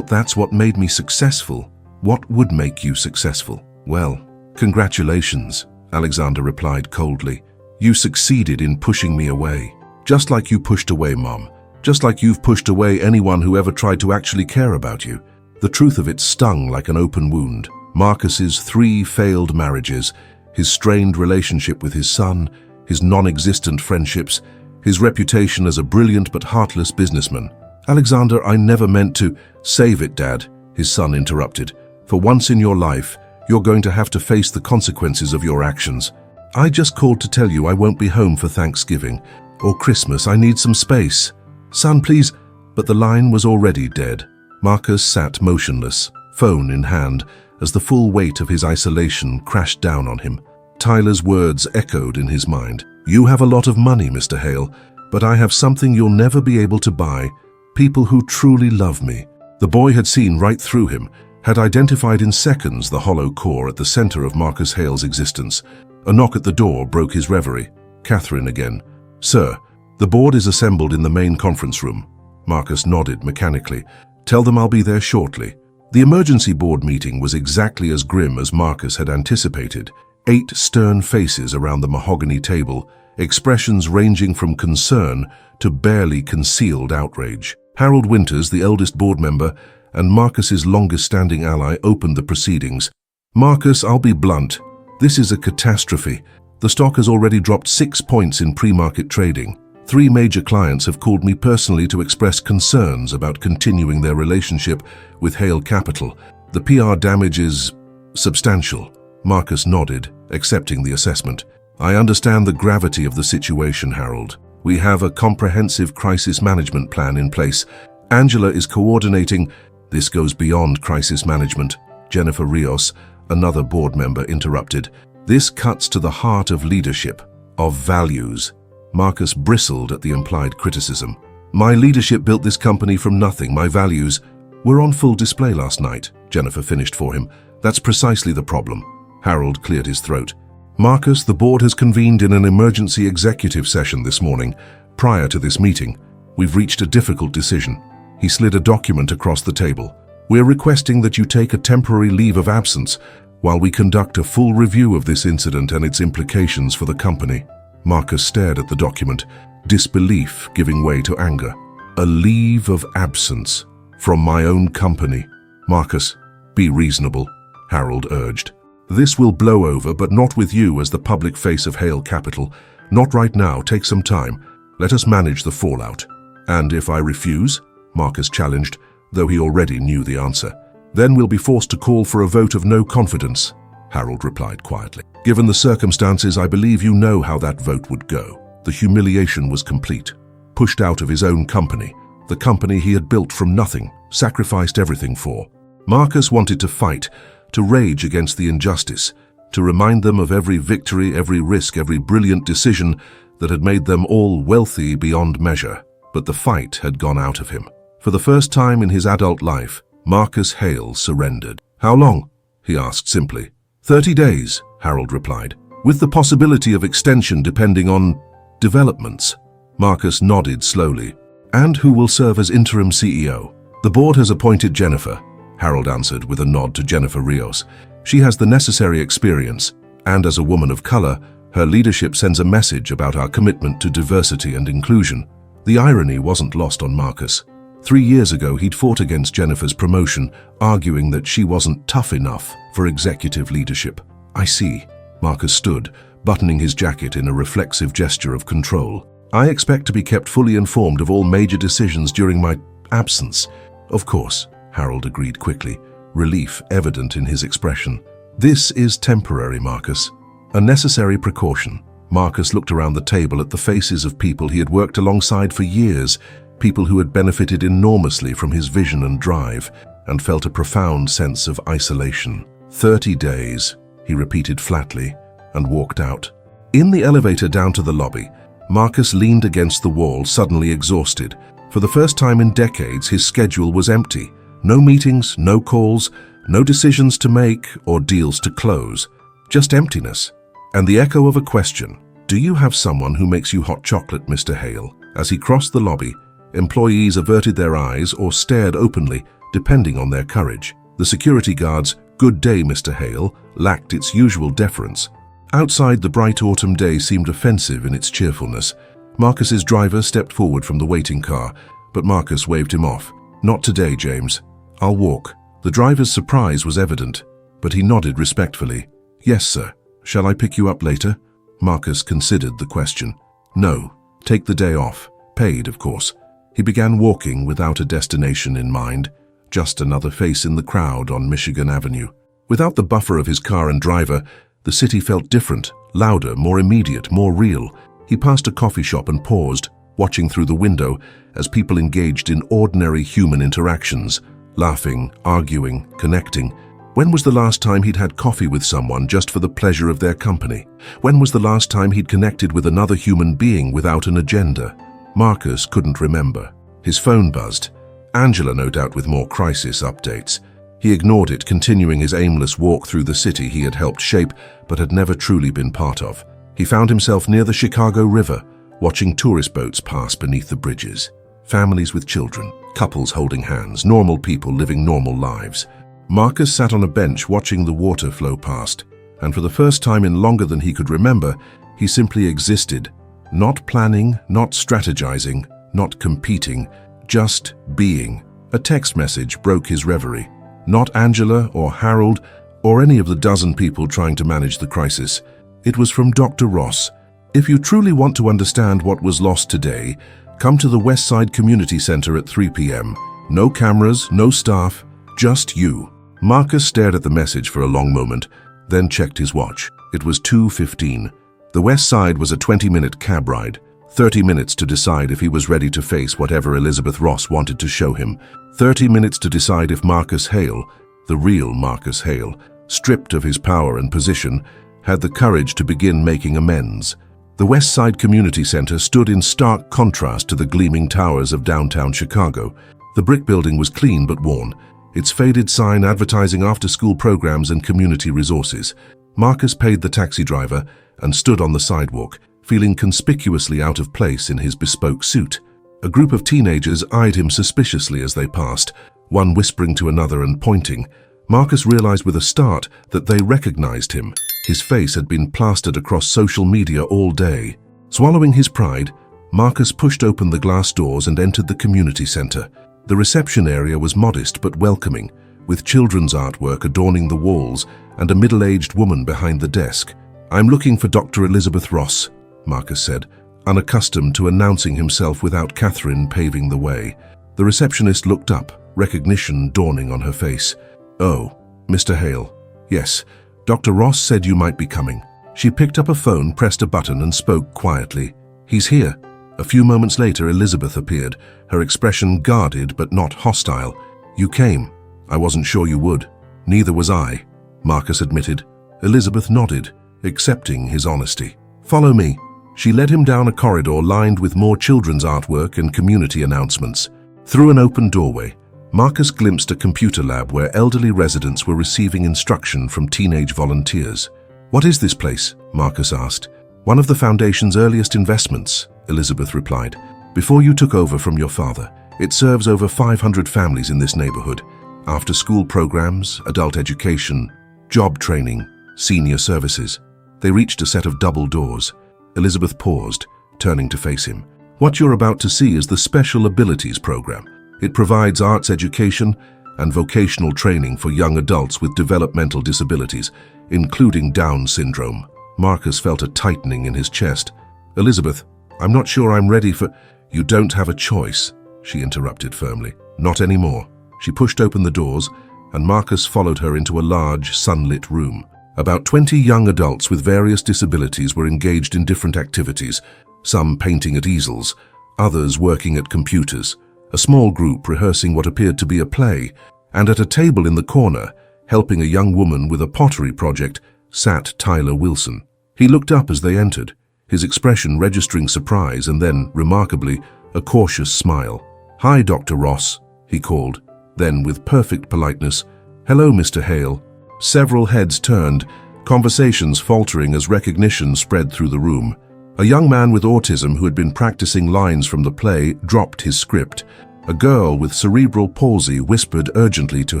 that's what made me successful. What would make you successful?" "Well, congratulations," Alexander replied coldly. "You succeeded in pushing me away. Just like you pushed away Mom. Just like you've pushed away anyone who ever tried to actually care about you." The truth of it stung like an open wound. Marcus's 3 failed marriages, his strained relationship with his son, his non-existent friendships, his reputation as a brilliant but heartless businessman. "Alexander, I never meant to—" "Save it, Dad," his son interrupted. "For once in your life, you're going to have to face the consequences of your actions. I just called to tell you I won't be home for Thanksgiving or Christmas. I need some space. Son, please." But the line was already dead. Marcus sat motionless, phone in hand, as the full weight of his isolation crashed down on him. Tyler's words echoed in his mind. "You have a lot of money, Mr. Hale, but I have something you'll never be able to buy. People who truly love me." The boy had seen right through him, had identified in seconds the hollow core at the center of Marcus Hale's existence. A knock at the door broke his reverie. Catherine again. "Sir, the board is assembled in the main conference room." Marcus nodded mechanically. "Tell them I'll be there shortly." The emergency board meeting was exactly as grim as Marcus had anticipated. 8 stern faces around the mahogany table, expressions ranging from concern to barely concealed outrage. Harold Winters, the eldest board member, and Marcus's longest-standing ally, opened the proceedings. "Marcus, I'll be blunt. This is a catastrophe. The stock has already dropped 6 points in pre-market trading. 3 major clients have called me personally to express concerns about continuing their relationship with Hale Capital. The PR damage is substantial." Marcus nodded, accepting the assessment. "I understand the gravity of the situation, Harold. We have a comprehensive crisis management plan in place. Angela is coordinating—" "This goes beyond crisis management," Jennifer Rios, another board member, interrupted. "This cuts to the heart of leadership, of values." Marcus bristled at the implied criticism. "My leadership built this company from nothing. My values were on full display last night," Jennifer finished for him. "That's precisely the problem." Harold cleared his throat. "Marcus, the board has convened in an emergency executive session this morning. Prior to this meeting, we've reached a difficult decision." He slid a document across the table. "We're requesting that you take a temporary leave of absence while we conduct a full review of this incident and its implications for the company." Marcus stared at the document, disbelief giving way to anger. "A leave of absence from my own company." "Marcus, be reasonable," Harold urged. "This will blow over, but not with you as the public face of Hale Capital. Not right now. Take some time. Let us manage the fallout." "And if I refuse?" Marcus challenged, though he already knew the answer. "Then we'll be forced to call for a vote of no confidence," Harold replied quietly. "Given the circumstances, I believe you know how that vote would go." The humiliation was complete. Pushed out of his own company, the company he had built from nothing, sacrificed everything for. Marcus wanted to fight, to rage against the injustice, to remind them of every victory, every risk, every brilliant decision that had made them all wealthy beyond measure. But the fight had gone out of him. For the first time in his adult life, Marcus Hale surrendered. "How long?" he asked simply. 30 days, Harold replied, with the possibility of extension depending on developments. Marcus nodded slowly. "And who will serve as interim CEO?" "The board has appointed Jennifer," Harold answered with a nod to Jennifer Rios. "She has the necessary experience, and as a woman of color, her leadership sends a message about our commitment to diversity and inclusion." The irony wasn't lost on Marcus. 3 years ago, he'd fought against Jennifer's promotion, arguing that she wasn't tough enough for executive leadership. "I see." Marcus stood, buttoning his jacket in a reflexive gesture of control. "I expect to be kept fully informed of all major decisions during my absence." "Of course," Harold agreed quickly, relief evident in his expression. "This is temporary, Marcus. A necessary precaution." Marcus looked around the table at the faces of people he had worked alongside for years, people who had benefited enormously from his vision and drive, and felt a profound sense of isolation. 30 days, he repeated flatly, and walked out. In the elevator down to the lobby, Marcus leaned against the wall, suddenly exhausted. For the first time in decades, his schedule was empty. No meetings, no calls, no decisions to make or deals to close. Just emptiness. And the echo of a question. "Do you have someone who makes you hot chocolate, Mr. Hale?" As he crossed the lobby, employees averted their eyes or stared openly, depending on their courage. The security guard's "Good day, Mr. Hale" lacked its usual deference. Outside, the bright autumn day seemed offensive in its cheerfulness. Marcus's driver stepped forward from the waiting car, but Marcus waved him off. "Not today, James. I'll walk." The driver's surprise was evident, but he nodded respectfully. "Yes, sir. Shall I pick you up later?" Marcus considered the question. No, take the day off. Paid, of course. He began walking without a destination in mind, just another face in the crowd on Michigan Avenue. Without the buffer of his car and driver, the city felt different, louder, more immediate, more real. He passed a coffee shop and paused, watching through the window as people engaged in ordinary human interactions, laughing, arguing, connecting. When was the last time he'd had coffee with someone just for the pleasure of their company? When was the last time he'd connected with another human being without an agenda? Marcus couldn't remember. His phone buzzed. Angela, no doubt, with more crisis updates. He ignored it, continuing his aimless walk through the city he had helped shape but had never truly been part of. He found himself near the Chicago River, watching tourist boats pass beneath the bridges. Families with children, couples holding hands, normal people living normal lives. Marcus sat on a bench watching the water flow past, and for the first time in longer than he could remember, he simply existed. Not planning, not strategizing, not competing, just being. A text message broke his reverie. Not Angela or Harold or any of the dozen people trying to manage the crisis. It was from Dr. Ross. If you truly want to understand what was lost today, come to the West Side Community Center at 3 p.m. No cameras, no staff, just you. Marcus stared at the message for a long moment, then checked his watch. It was 2:15. The West Side was a 20-minute cab ride, 30 minutes to decide if he was ready to face whatever Elizabeth Ross wanted to show him, 30 minutes to decide if Marcus Hale, the real Marcus Hale, stripped of his power and position, had the courage to begin making amends. The West Side Community Center stood in stark contrast to the gleaming towers of downtown Chicago. The brick building was clean but worn, its faded sign advertising after-school programs and community resources. Marcus paid the taxi driver and stood on the sidewalk, feeling conspicuously out of place in his bespoke suit. A group of teenagers eyed him suspiciously as they passed, one whispering to another and pointing. Marcus realized with a start that they recognized him. His face had been plastered across social media all day. Swallowing his pride, Marcus pushed open the glass doors and entered the community center. The reception area was modest but welcoming, with children's artwork adorning the walls and a middle-aged woman behind the desk. "I'm looking for Dr. Elizabeth Ross," Marcus said, unaccustomed to announcing himself without Catherine paving the way. The receptionist looked up, recognition dawning on her face. "Oh, Mr. Hale. Yes, Dr. Ross said you might be coming." She picked up a phone, pressed a button, and spoke quietly. "He's here." A few moments later, Elizabeth appeared, her expression guarded but not hostile. "You came. I wasn't sure you would." "Neither was I," Marcus admitted. Elizabeth nodded, accepting his honesty. "Follow me." She led him down a corridor lined with more children's artwork and community announcements. Through an open doorway, Marcus glimpsed a computer lab where elderly residents were receiving instruction from teenage volunteers. "What is this place?" Marcus asked. "One of the Foundation's earliest investments," Elizabeth replied. "Before you took over from your father, it serves over 500 families in this neighborhood. After-school programs, adult education, job training, senior services." They reached a set of double doors. Elizabeth paused, turning to face him. "What you're about to see is the Special Abilities Program. It provides arts education and vocational training for young adults with developmental disabilities, including Down syndrome." Marcus felt a tightening in his chest. "Elizabeth, I'm not sure I'm ready for—" "You don't have a choice," she interrupted firmly. "Not anymore." She pushed open the doors, and Marcus followed her into a large, sunlit room. About 20 young adults with various disabilities were engaged in different activities, some painting at easels, others working at computers, a small group rehearsing what appeared to be a play, and at a table in the corner, helping a young woman with a pottery project, sat Tyler Wilson. He looked up as they entered, his expression registering surprise and then, remarkably, a cautious smile. "Hi, Dr. Ross," he called. Then, with perfect politeness, "Hello, Mr. Hale." Several heads turned, conversations faltering as recognition spread through the room. A young man with autism who had been practicing lines from the play dropped his script. A girl with cerebral palsy whispered urgently to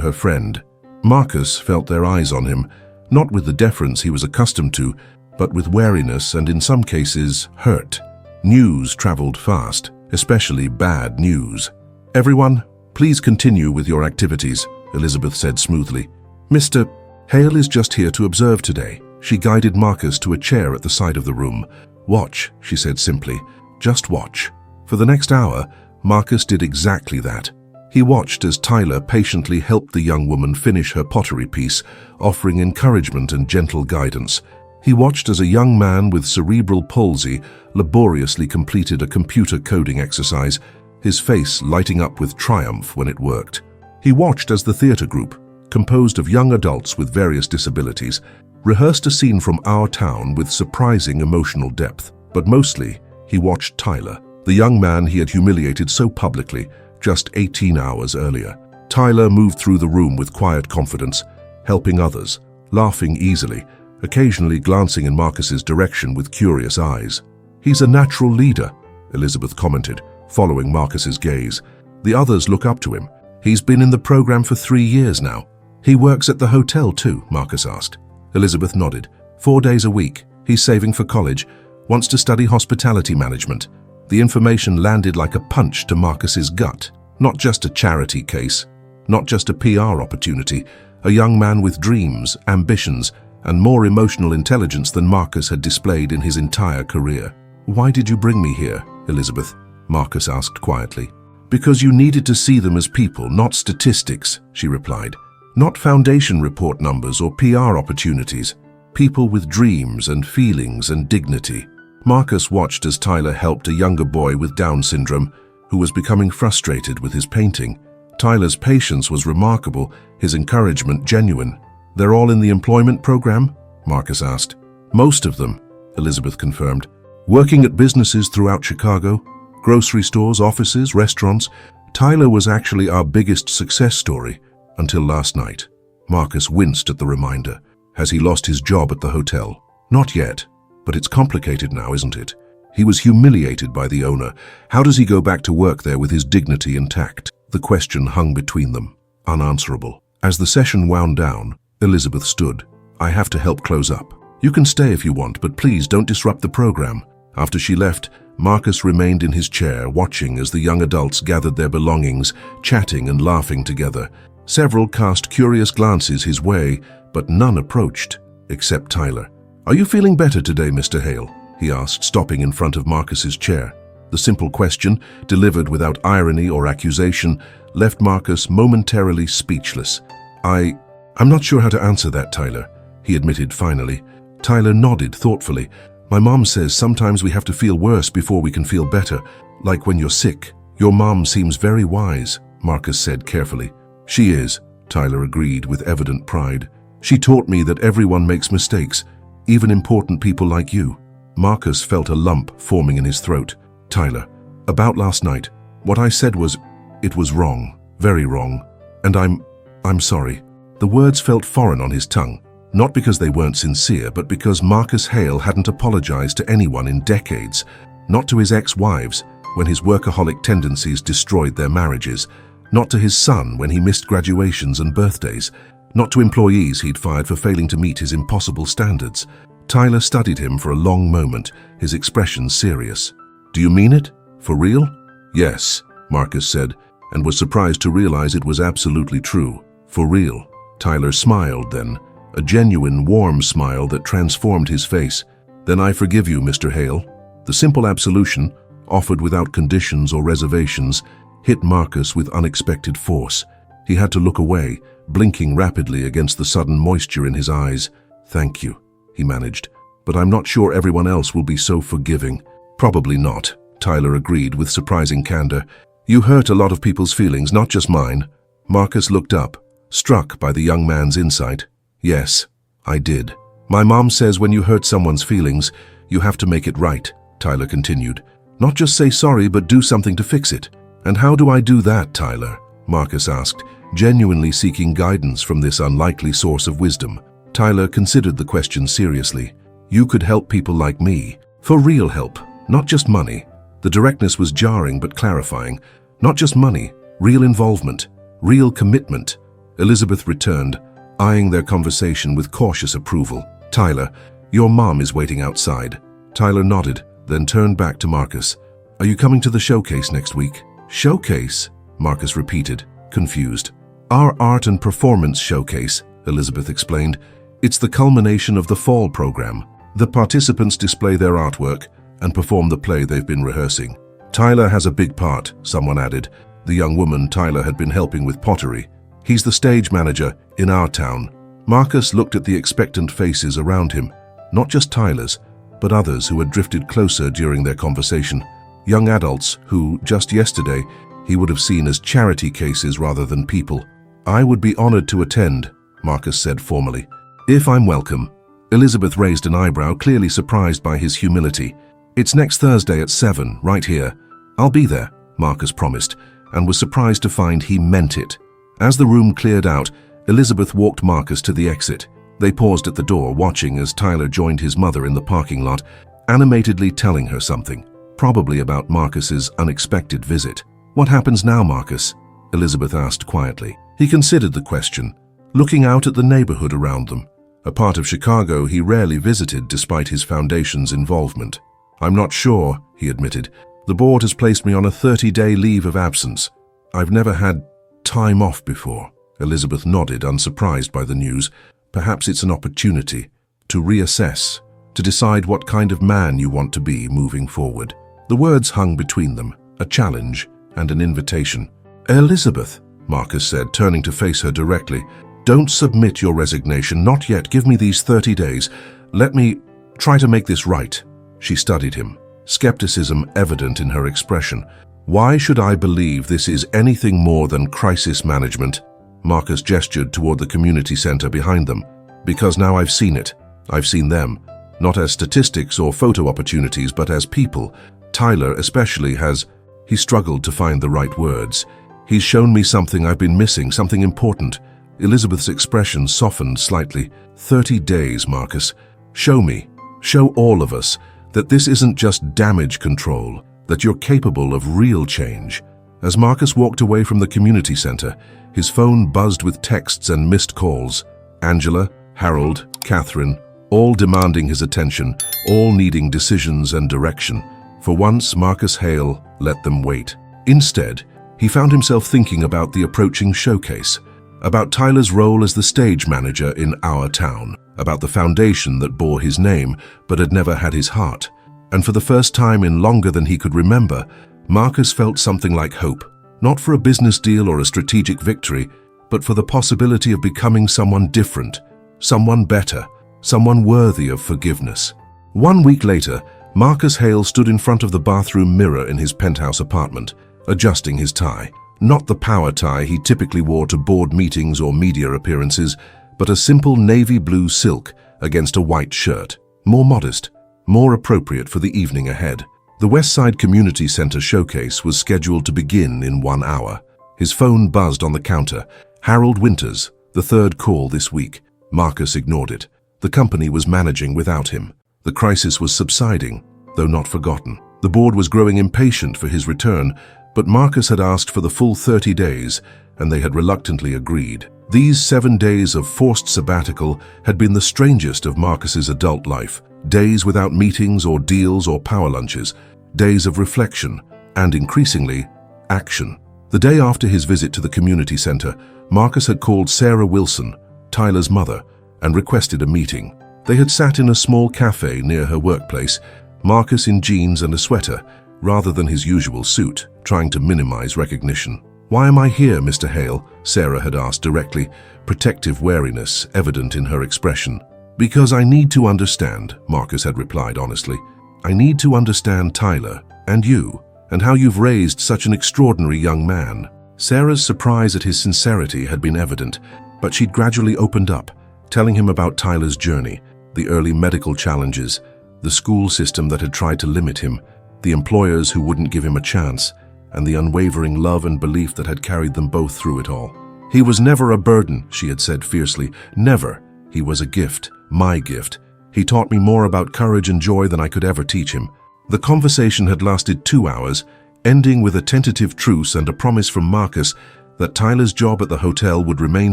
her friend. Marcus felt their eyes on him, not with the deference he was accustomed to, but with wariness and, in some cases, hurt. News traveled fast, especially bad news. "Everyone, please continue with your activities," Elizabeth said smoothly. "Mr. Hale is just here to observe today. She guided Marcus to a chair at the side of the room. "Watch," she said simply. "Just watch." For the next hour, Marcus did exactly that. He watched as Tyler patiently helped the young woman finish her pottery piece, offering encouragement and gentle guidance. He watched as a young man with cerebral palsy laboriously completed a computer coding exercise, his face lighting up with triumph when it worked. He watched as the theater group, composed of young adults with various disabilities, rehearsed a scene from our town with surprising emotional depth. But mostly, he watched Tyler, the young man he had humiliated so publicly just 18 hours earlier. Tyler moved through the room with quiet confidence, helping others, laughing easily, occasionally glancing in Marcus's direction with curious eyes. "He's a natural leader," Elizabeth commented, following Marcus's gaze. "The others look up to him. He's been in the program for 3 years now." "He works at the hotel too?" Marcus asked. Elizabeth nodded. 4 days a week. He's saving for college, wants to study hospitality management. The information landed like a punch to Marcus's gut. Not just a charity case, not just a PR opportunity, a young man with dreams, ambitions, and more emotional intelligence than Marcus had displayed in his entire career. "Why did you bring me here, Elizabeth?" Marcus asked quietly. "Because you needed to see them as people, not statistics," she replied. "Not foundation report numbers or PR opportunities. People with dreams and feelings and dignity." Marcus watched as Tyler helped a younger boy with Down syndrome who was becoming frustrated with his painting. Tyler's patience was remarkable, his encouragement genuine. "They're all in the employment program?" Marcus asked. "Most of them," Elizabeth confirmed. "Working at businesses throughout Chicago, grocery stores, offices, restaurants. Tyler was actually our biggest success story until last night." Marcus winced at the reminder. Has he lost his job at the hotel? Not yet, but it's complicated now, isn't it? He was humiliated by the owner. How does he go back to work there with his dignity intact? The question hung between them, unanswerable. As the session wound down, Elizabeth stood. "I have to help close up. You can stay if you want, but please don't disrupt the program." After she left, Marcus remained in his chair, watching as the young adults gathered their belongings, chatting and laughing together. Several cast curious glances his way, but none approached, except Tyler. "Are you feeling better today, Mr. Hale?" he asked, stopping in front of Marcus's chair. The simple question, delivered without irony or accusation, left Marcus momentarily speechless. I'm not sure how to answer that, Tyler," he admitted finally. Tyler nodded thoughtfully. "My mom says sometimes we have to feel worse before we can feel better, like when you're sick." "Your mom seems very wise," Marcus said carefully. "She is," Tyler agreed with evident pride. "She taught me that everyone makes mistakes, even important people like you." Marcus felt a lump forming in his throat. "Tyler, about last night, what I said was, it was wrong, very wrong, and I'm sorry." The words felt foreign on his tongue, not because they weren't sincere, but because Marcus Hale hadn't apologized to anyone in decades, not to his ex-wives when his workaholic tendencies destroyed their marriages, not to his son when he missed graduations and birthdays, not to employees he'd fired for failing to meet his impossible standards. Tyler studied him for a long moment, his expression serious. "Do you mean it? For real?" "Yes," Marcus said, and was surprised to realize it was absolutely true. "For real." Tyler smiled then, a genuine, warm smile that transformed his face. "Then I forgive you, Mr. Hale." The simple absolution, offered without conditions or reservations, hit Marcus with unexpected force. He had to look away, blinking rapidly against the sudden moisture in his eyes. "Thank you," he managed, "but I'm not sure everyone else will be so forgiving." "Probably not," Tyler agreed with surprising candor. "You hurt a lot of people's feelings, not just mine." Marcus looked up, struck by the young man's insight. "Yes, I did. My mom says when you hurt someone's feelings, you have to make it right," Tyler continued. "Not just say sorry, but do something to fix it." "And how do I do that, Tyler?" Marcus asked, genuinely seeking guidance from this unlikely source of wisdom. Tyler considered the question seriously. "You could help people like me. For real help, not just money." The directness was jarring but clarifying. "Not just money, real involvement, real commitment." Elizabeth returned, eyeing their conversation with cautious approval. "Tyler, your mom is waiting outside." Tyler nodded, then turned back to Marcus. "Are you coming to the showcase next week?" "Showcase?" Marcus repeated, confused. "Our art and performance showcase," Elizabeth explained. It's the culmination of the fall program. The participants display their artwork and perform the play they've been rehearsing. Tyler has a big part, someone added. The young woman Tyler had been helping with pottery. He's the stage manager in our town. Marcus looked at the expectant faces around him, not just Tyler's, but others who had drifted closer during their conversation. Young adults who, just yesterday, he would have seen as charity cases rather than people. I would be honored to attend, Marcus said formally. If I'm welcome. Elizabeth raised an eyebrow, clearly surprised by his humility. It's next Thursday at 7, right here. I'll be there, Marcus promised, and was surprised to find he meant it. As the room cleared out, Elizabeth walked Marcus to the exit. They paused at the door, watching as Tyler joined his mother in the parking lot, animatedly telling her something, probably about Marcus's unexpected visit. What happens now, Marcus? Elizabeth asked quietly. He considered the question, looking out at the neighborhood around them, a part of Chicago he rarely visited despite his foundation's involvement. I'm not sure, he admitted. The board has placed me on a 30-day leave of absence. I've never had time off before. Elizabeth nodded, unsurprised by the news. Perhaps it's an opportunity to reassess, to decide what kind of man you want to be moving forward. The words hung between them, a challenge and an invitation. Elizabeth, Marcus said, turning to face her directly, don't submit your resignation, not yet. Give me these 30 days. Let me try to make this right. She studied him, skepticism evident in her expression. Why should I believe this is anything more than crisis management? Marcus gestured toward the community center behind them. Because now I've seen it. I've seen them. Not as statistics or photo opportunities, but as people. Tyler especially has... He struggled to find the right words. He's shown me something I've been missing, something important. Elizabeth's expression softened slightly. 30 days, Marcus. Show me, show all of us, that this isn't just damage control, that you're capable of real change. As Marcus walked away from the community center, his phone buzzed with texts and missed calls. Angela, Harold, Catherine, all demanding his attention, all needing decisions and direction. For once, Marcus Hale let them wait. Instead, he found himself thinking about the approaching showcase, about Tyler's role as the stage manager in our town, about the foundation that bore his name but had never had his heart. And for the first time in longer than he could remember, Marcus felt something like hope, not for a business deal or a strategic victory, but for the possibility of becoming someone different, someone better, someone worthy of forgiveness. 1 week later, Marcus Hale stood in front of the bathroom mirror in his penthouse apartment, adjusting his tie. Not the power tie he typically wore to board meetings or media appearances, but a simple navy blue silk against a white shirt. More modest, more appropriate for the evening ahead. The Westside Community Center showcase was scheduled to begin in 1 hour. His phone buzzed on the counter. Harold Winters, the third call this week. Marcus ignored it. The company was managing without him. The crisis was subsiding, though not forgotten. The board was growing impatient for his return, but Marcus had asked for the full 30 days, and they had reluctantly agreed. These 7 days of forced sabbatical had been the strangest of Marcus's adult life. Days without meetings or deals or power lunches. Days of reflection and, increasingly, action. The day after his visit to the community center, Marcus had called Sarah Wilson, Tyler's mother, and requested a meeting. They had sat in a small cafe near her workplace, Marcus in jeans and a sweater, rather than his usual suit, trying to minimize recognition. Why am I here, Mr. Hale? Sarah had asked directly, protective wariness evident in her expression. Because I need to understand, Marcus had replied honestly. I need to understand Tyler, and you, and how you've raised such an extraordinary young man. Sarah's surprise at his sincerity had been evident, but she'd gradually opened up, telling him about Tyler's journey, the early medical challenges, the school system that had tried to limit him, the employers who wouldn't give him a chance, and the unwavering love and belief that had carried them both through it all. He was never a burden, she had said fiercely. Never. He was a gift, my gift. He taught me more about courage and joy than I could ever teach him. The conversation had lasted 2 hours, ending with a tentative truce and a promise from Marcus that Tyler's job at the hotel would remain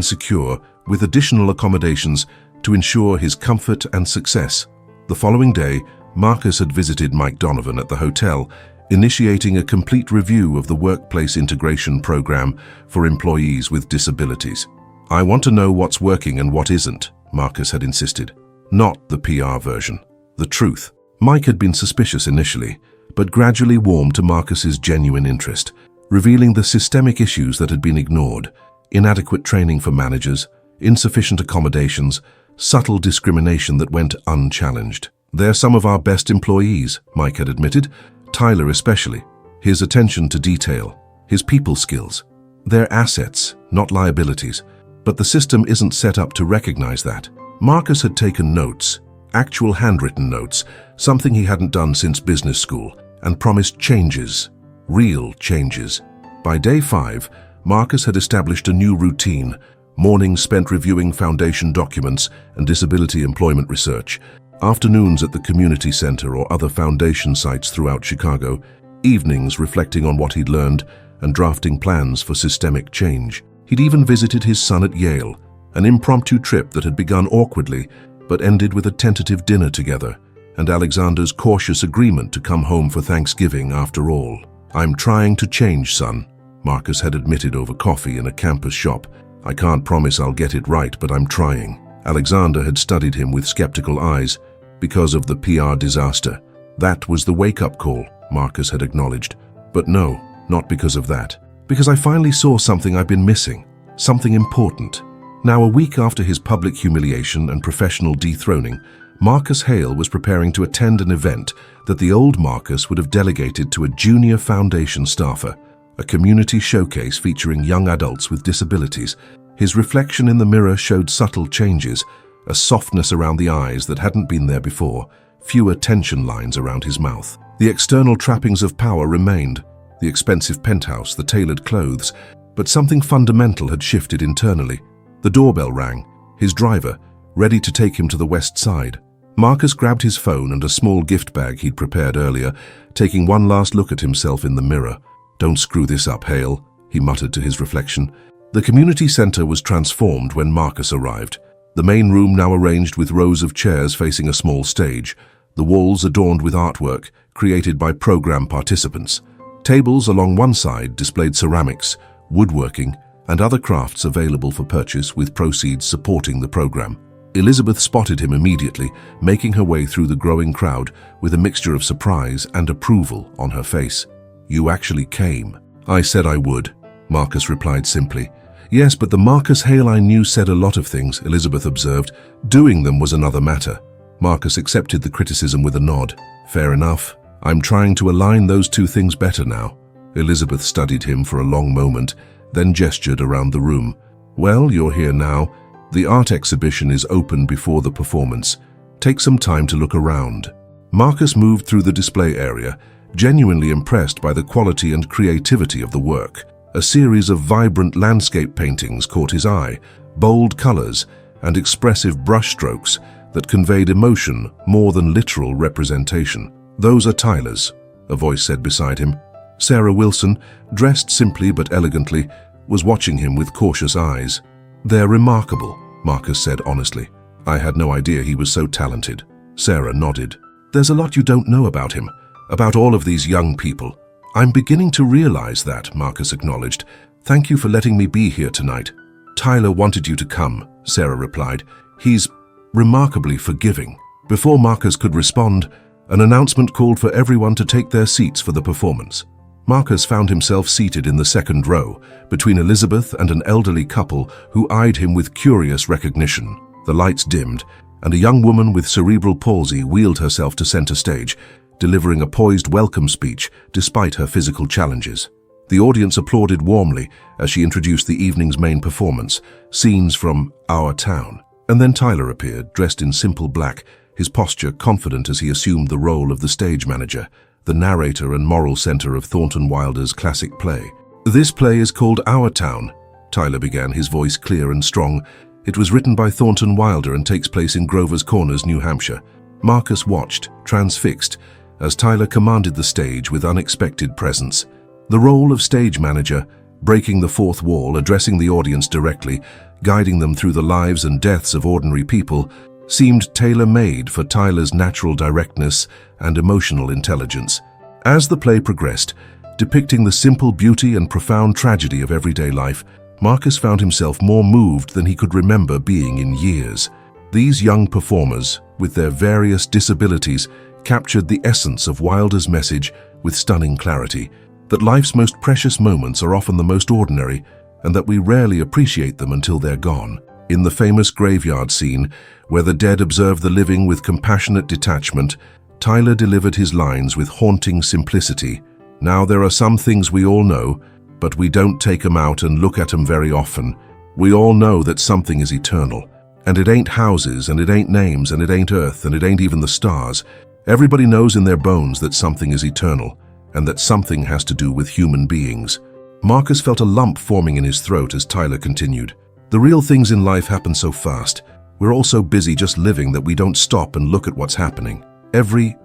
secure with additional accommodations to ensure his comfort and success. The following day, Marcus had visited Mike Donovan at the hotel, initiating a complete review of the workplace integration program for employees with disabilities. I want to know what's working and what isn't, Marcus had insisted. Not the PR version. The truth. Mike had been suspicious initially, but gradually warmed to Marcus's genuine interest, revealing the systemic issues that had been ignored: inadequate training for managers, insufficient accommodations, subtle discrimination that went unchallenged. "They're some of our best employees," Mike had admitted, Tyler especially. His attention to detail, his people skills. They're assets, not liabilities. But the system isn't set up to recognize that. Marcus had taken notes, actual handwritten notes, something he hadn't done since business school, and promised changes, real changes. By day 5, Marcus had established a new routine: mornings spent reviewing foundation documents and disability employment research, afternoons at the community center or other foundation sites throughout Chicago, evenings reflecting on what he'd learned and drafting plans for systemic change. He'd even visited his son at Yale, an impromptu trip that had begun awkwardly but ended with a tentative dinner together, and Alexander's cautious agreement to come home for Thanksgiving after all. "I'm trying to change, son," Marcus had admitted over coffee in a campus shop. "I can't promise I'll get it right, but I'm trying." Alexander had studied him with skeptical eyes because of the PR disaster. That was the wake-up call, Marcus had acknowledged. But no, not because of that. Because I finally saw something I've been missing, something important. Now, a week after his public humiliation and professional dethroning, Marcus Hale was preparing to attend an event that the old Marcus would have delegated to a junior foundation staffer, a community showcase featuring young adults with disabilities. His reflection in the mirror showed subtle changes, a softness around the eyes that hadn't been there before, fewer tension lines around his mouth. The external trappings of power remained: the expensive penthouse, the tailored clothes, but something fundamental had shifted internally. The doorbell rang, his driver, ready to take him to the West Side. Marcus grabbed his phone and a small gift bag he'd prepared earlier, taking one last look at himself in the mirror. "Don't screw this up, Hale," he muttered to his reflection. The community center was transformed when Marcus arrived. The main room now arranged with rows of chairs facing a small stage, the walls adorned with artwork created by program participants. Tables along one side displayed ceramics, woodworking, and other crafts available for purchase, with proceeds supporting the program. Elizabeth spotted him immediately, making her way through the growing crowd with a mixture of surprise and approval on her face. "You actually came." "I said I would," Marcus replied simply. "Yes, but the Marcus Hale I knew said a lot of things," Elizabeth observed. "Doing them was another matter." Marcus accepted the criticism with a nod. "Fair enough. I'm trying to align those two things better now." Elizabeth studied him for a long moment, then gestured around the room. "Well, you're here now. The art exhibition is open before the performance. Take some time to look around." Marcus moved through the display area, genuinely impressed by the quality and creativity of the work. A series of vibrant landscape paintings caught his eye, bold colors and expressive brushstrokes that conveyed emotion more than literal representation. "Those are Tyler's," a voice said beside him. Sarah Wilson, dressed simply but elegantly, was watching him with cautious eyes. "They're remarkable," Marcus said honestly. "I had no idea he was so talented." Sarah nodded. "There's a lot you don't know about him, about all of these young people." "I'm beginning to realize that," Marcus acknowledged. "Thank you for letting me be here tonight." "Tyler wanted you to come," Sarah replied. "He's remarkably forgiving." Before Marcus could respond, an announcement called for everyone to take their seats for the performance. Marcus found himself seated in the second row, between Elizabeth and an elderly couple who eyed him with curious recognition. The lights dimmed, and a young woman with cerebral palsy wheeled herself to center stage, delivering a poised welcome speech despite her physical challenges. The audience applauded warmly as she introduced the evening's main performance, Scenes from Our Town. And then Tyler appeared, dressed in simple black, his posture confident as he assumed the role of the stage manager, the narrator and moral center of Thornton Wilder's classic play. "This play is called Our Town," Tyler began, his voice clear and strong. "It was written by Thornton Wilder and takes place in Grover's Corners, New Hampshire." Marcus watched, transfixed, as Tyler commanded the stage with unexpected presence. The role of stage manager, breaking the fourth wall, addressing the audience directly, guiding them through the lives and deaths of ordinary people, seemed tailor-made for Tyler's natural directness and emotional intelligence. As the play progressed, depicting the simple beauty and profound tragedy of everyday life, Marcus found himself more moved than he could remember being in years. These young performers, with their various disabilities, captured the essence of Wilder's message with stunning clarity, that life's most precious moments are often the most ordinary, and that we rarely appreciate them until they're gone. In the famous graveyard scene, where the dead observe the living with compassionate detachment, Tyler delivered his lines with haunting simplicity. Now, there are some things we all know, but we don't take 'em out and look at 'em very often. We all know that something is eternal. And it ain't houses, and it ain't names, and it ain't earth, and it ain't even the stars. Everybody knows in their bones that something is eternal, and that something has to do with human beings. Marcus felt a lump forming in his throat as Tyler continued. The real things in life happen so fast. We're all so busy just living that we don't stop and look at what's happening. Every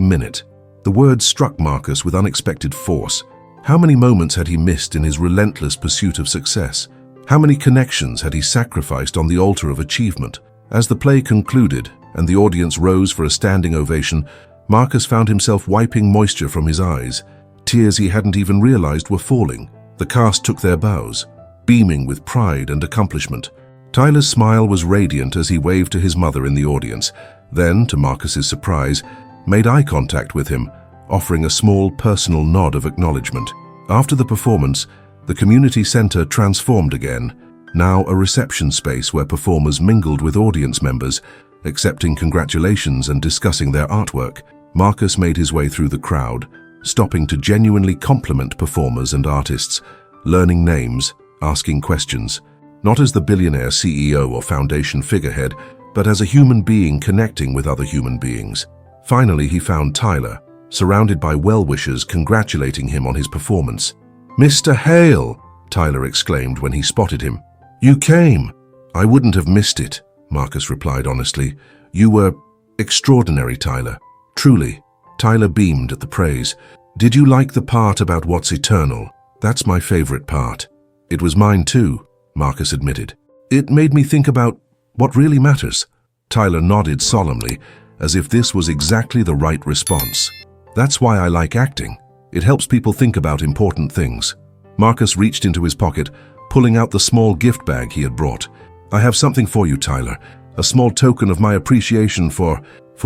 minute. The words struck Marcus with unexpected force. How many moments had he missed in his relentless pursuit of success? How many connections had he sacrificed on the altar of achievement? As the play concluded and the audience rose for a standing ovation, Marcus found himself wiping moisture from his eyes, tears he hadn't even realized were falling. The cast took their bows, beaming with pride and accomplishment. Tyler's smile was radiant as he waved to his mother in the audience, then, to Marcus's surprise, made eye contact with him, offering a small personal nod of acknowledgement. After the performance, the community center transformed again, now a reception space where performers mingled with audience members, accepting congratulations and discussing their artwork. Marcus made his way through the crowd, stopping to genuinely compliment performers and artists, learning names, asking questions, not as the billionaire CEO or foundation figurehead, but as a human being connecting with other human beings. Finally, he found Tyler, surrounded by well-wishers congratulating him on his performance. "Mr. Hale!" Tyler exclaimed when he spotted him. "You came!" "I wouldn't have missed it," Marcus replied honestly. "You were extraordinary, Tyler. Truly." Tyler beamed at the praise. "Did you like the part about what's eternal? That's my favorite part." "It was mine too," Marcus admitted. "It made me think about what really matters." Tyler nodded solemnly, as if this was exactly the right response. "That's why I like acting. It helps people think about important things." Marcus reached into his pocket, pulling out the small gift bag he had brought. "I have something for you, Tyler. A small token of my appreciation for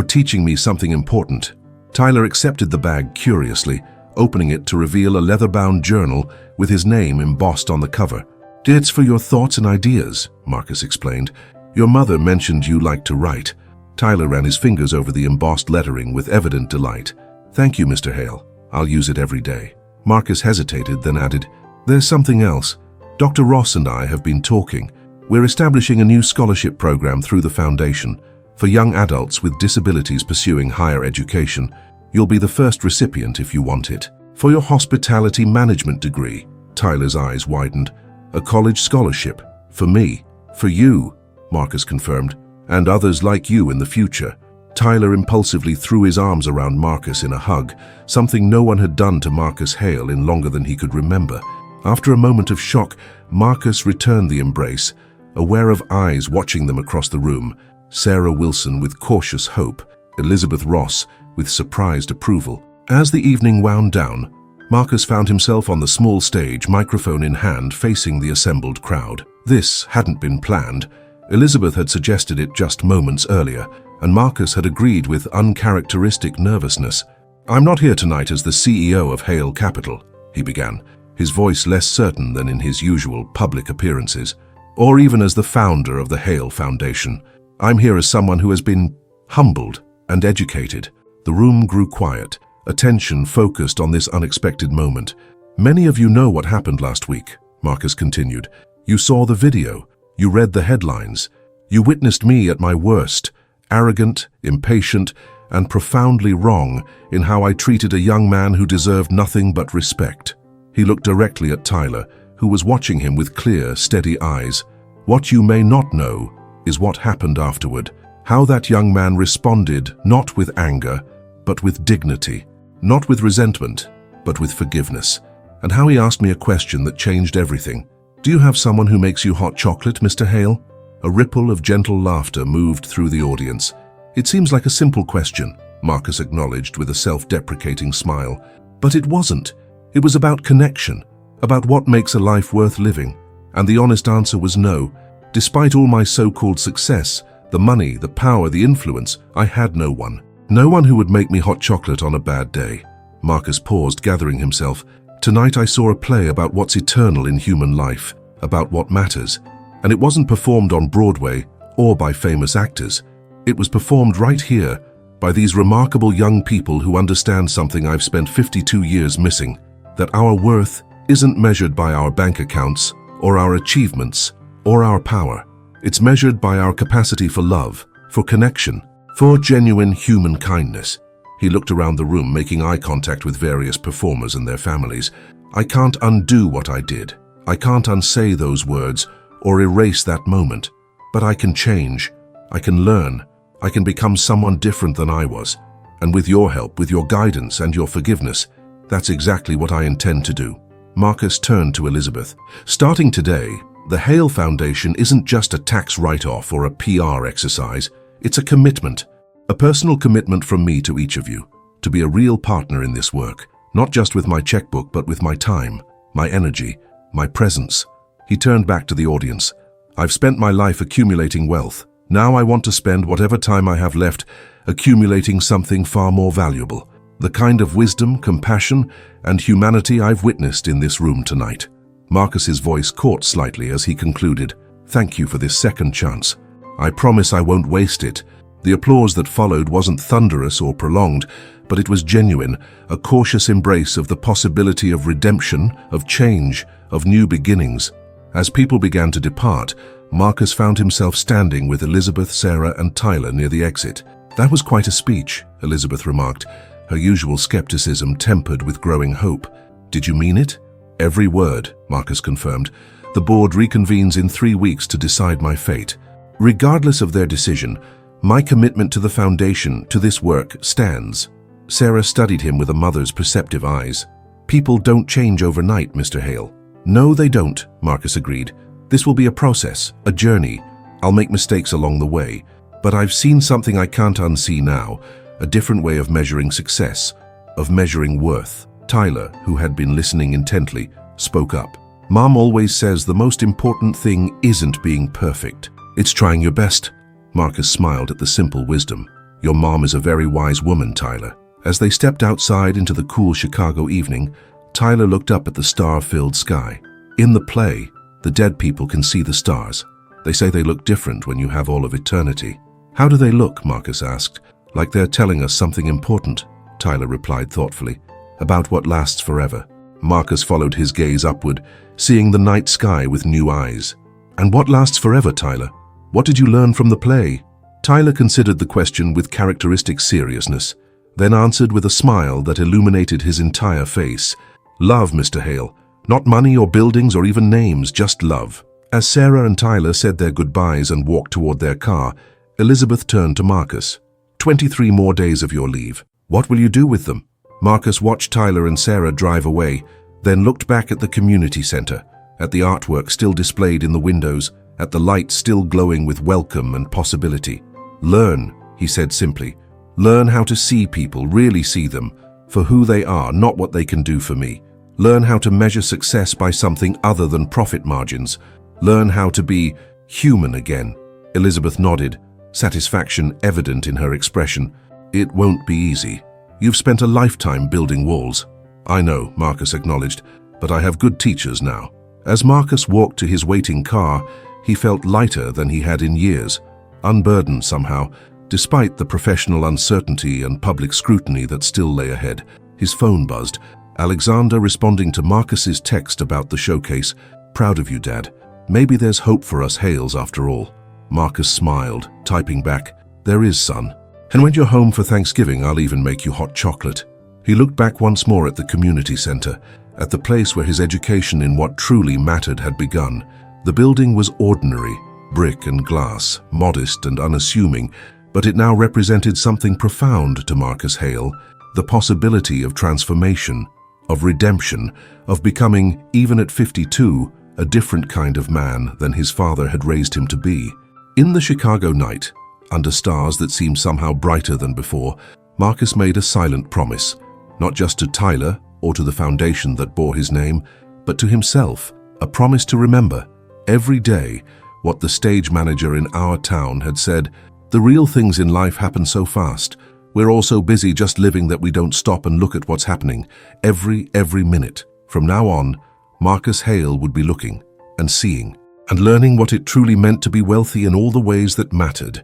teaching me something important." Tyler accepted the bag curiously, opening it to reveal a leather-bound journal with his name embossed on the cover. "It's for your thoughts and ideas," Marcus explained. "Your mother mentioned you like to write." Tyler ran his fingers over the embossed lettering with evident delight. "Thank you, Mr. Hale. I'll use it every day." Marcus hesitated, then added, "There's something else. Dr. Ross and I have been talking. We're establishing a new scholarship program through the foundation for young adults with disabilities pursuing higher education. You'll be the first recipient if you want it. For your hospitality management degree." Tyler's eyes widened. "A college scholarship. For me. For you," Marcus confirmed, "and others like you in the future." Tyler impulsively threw his arms around Marcus in a hug, something no one had done to Marcus Hale in longer than he could remember. After a moment of shock, Marcus returned the embrace, aware of eyes watching them across the room. Sarah Wilson with cautious hope, Elizabeth Ross with surprised approval. As the evening wound down, Marcus found himself on the small stage, microphone in hand, facing the assembled crowd. This hadn't been planned. Elizabeth had suggested it just moments earlier, and Marcus had agreed with uncharacteristic nervousness. "I'm not here tonight as the CEO of Hale Capital," he began, his voice less certain than in his usual public appearances, "or even as the founder of the Hale Foundation. I'm here as someone who has been humbled and educated." The room grew quiet, attention focused on this unexpected moment. "Many of you know what happened last week," Marcus continued. "You saw the video. You read the headlines. You witnessed me at my worst, arrogant, impatient, and profoundly wrong in how I treated a young man who deserved nothing but respect." He looked directly at Tyler, who was watching him with clear, steady eyes. "What you may not know is what happened afterward, how that young man responded not with anger, but with dignity, not with resentment, but with forgiveness, and how he asked me a question that changed everything. 'Do you have someone who makes you hot chocolate, Mr. Hale?' A ripple of gentle laughter moved through the audience. "It seems like a simple question," Marcus acknowledged with a self-deprecating smile. "But it wasn't. It was about connection, about what makes a life worth living. And the honest answer was no. Despite all my so-called success, The money, the power, the influence. I had no one. No one who would make me hot chocolate on a bad day. Marcus paused, gathering himself. Tonight I saw a play about what's eternal in human life, about what matters. And it wasn't performed on Broadway or by famous actors. It was performed right here, by these remarkable young people who understand something I've spent 52 years missing, that our worth isn't measured by our bank accounts or our achievements or our power. It's measured by our capacity for love, for connection, for genuine human kindness. He looked around the room, making eye contact with various performers and their families. I can't undo what I did. I can't unsay those words or erase that moment. But I can change. I can learn. I can become someone different than I was. And with your help, with your guidance and your forgiveness, that's exactly what I intend to do. Marcus turned to Elizabeth. Starting today, the Hale Foundation isn't just a tax write-off or a PR exercise. It's a commitment, a personal commitment from me to each of you, to be a real partner in this work, not just with my checkbook, but with my time, my energy, my presence. He turned back to the audience. I've spent my life accumulating wealth. Now I want to spend whatever time I have left accumulating something far more valuable, the kind of wisdom, compassion, and humanity I've witnessed in this room tonight. Marcus's voice caught slightly as he concluded, "Thank you for this second chance. I promise I won't waste it." The applause that followed wasn't thunderous or prolonged, but it was genuine, a cautious embrace of the possibility of redemption, of change, of new beginnings. As people began to depart, Marcus found himself standing with Elizabeth, Sarah, and Tyler near the exit. "That was quite a speech," Elizabeth remarked, her usual skepticism tempered with growing hope. "Did you mean it?" "Every word," Marcus confirmed. "The board reconvenes in 3 weeks to decide my fate. Regardless of their decision, my commitment to the foundation, to this work, stands." Sarah studied him with a mother's perceptive eyes. "People don't change overnight, Mr. Hale." "No, they don't," Marcus agreed. "This will be a process, a journey. I'll make mistakes along the way. But I've seen something I can't unsee now, a different way of measuring success, of measuring worth." Tyler, who had been listening intently, spoke up. "Mom always says the most important thing isn't being perfect. It's trying your best." Marcus smiled at the simple wisdom. "Your mom is a very wise woman, Tyler." As they stepped outside into the cool Chicago evening, Tyler looked up at the star-filled sky. "In the play, the dead people can see the stars. They say they look different when you have all of eternity." "How do they look?" Marcus asked. "Like they're telling us something important," Tyler replied thoughtfully. "About what lasts forever." Marcus followed his gaze upward, seeing the night sky with new eyes. "And what lasts forever, Tyler? What did you learn from the play?" Tyler considered the question with characteristic seriousness, then answered with a smile that illuminated his entire face. "Love, Mr. Hale. Not money or buildings or even names, just love." As Sarah and Tyler said their goodbyes and walked toward their car, Elizabeth turned to Marcus. 23 more days of your leave. What will you do with them?" Marcus watched Tyler and Sarah drive away, then looked back at the community center, at the artwork still displayed in the windows, at the lights still glowing with welcome and possibility. "Learn," he said simply. "Learn how to see people, really see them, for who they are, not what they can do for me. Learn how to measure success by something other than profit margins. Learn how to be human again." Elizabeth nodded, satisfaction evident in her expression. "It won't be easy. You've spent a lifetime building walls." "I know," Marcus acknowledged, "but I have good teachers now." As Marcus walked to his waiting car, he felt lighter than he had in years, unburdened somehow, despite the professional uncertainty and public scrutiny that still lay ahead. His phone buzzed. Alexander responding to Marcus's text about the showcase. "Proud of you, Dad. Maybe there's hope for us Hales after all." Marcus smiled, typing back, "There is, son. And when you're home for Thanksgiving, I'll even make you hot chocolate." He looked back once more at the community center, at the place where his education in what truly mattered had begun. The building was ordinary, brick and glass, modest and unassuming, but it now represented something profound to Marcus Hale, the possibility of transformation, of redemption, of becoming, even at 52, a different kind of man than his father had raised him to be. In the Chicago night, under stars that seemed somehow brighter than before, Marcus made a silent promise, not just to Tyler or to the foundation that bore his name, but to himself, a promise to remember, every day, what the stage manager in our town had said: The real things in life happen so fast. We're all so busy just living that we don't stop and look at what's happening every minute. From now on, Marcus Hale would be looking and seeing and learning what it truly meant to be wealthy in all the ways that mattered.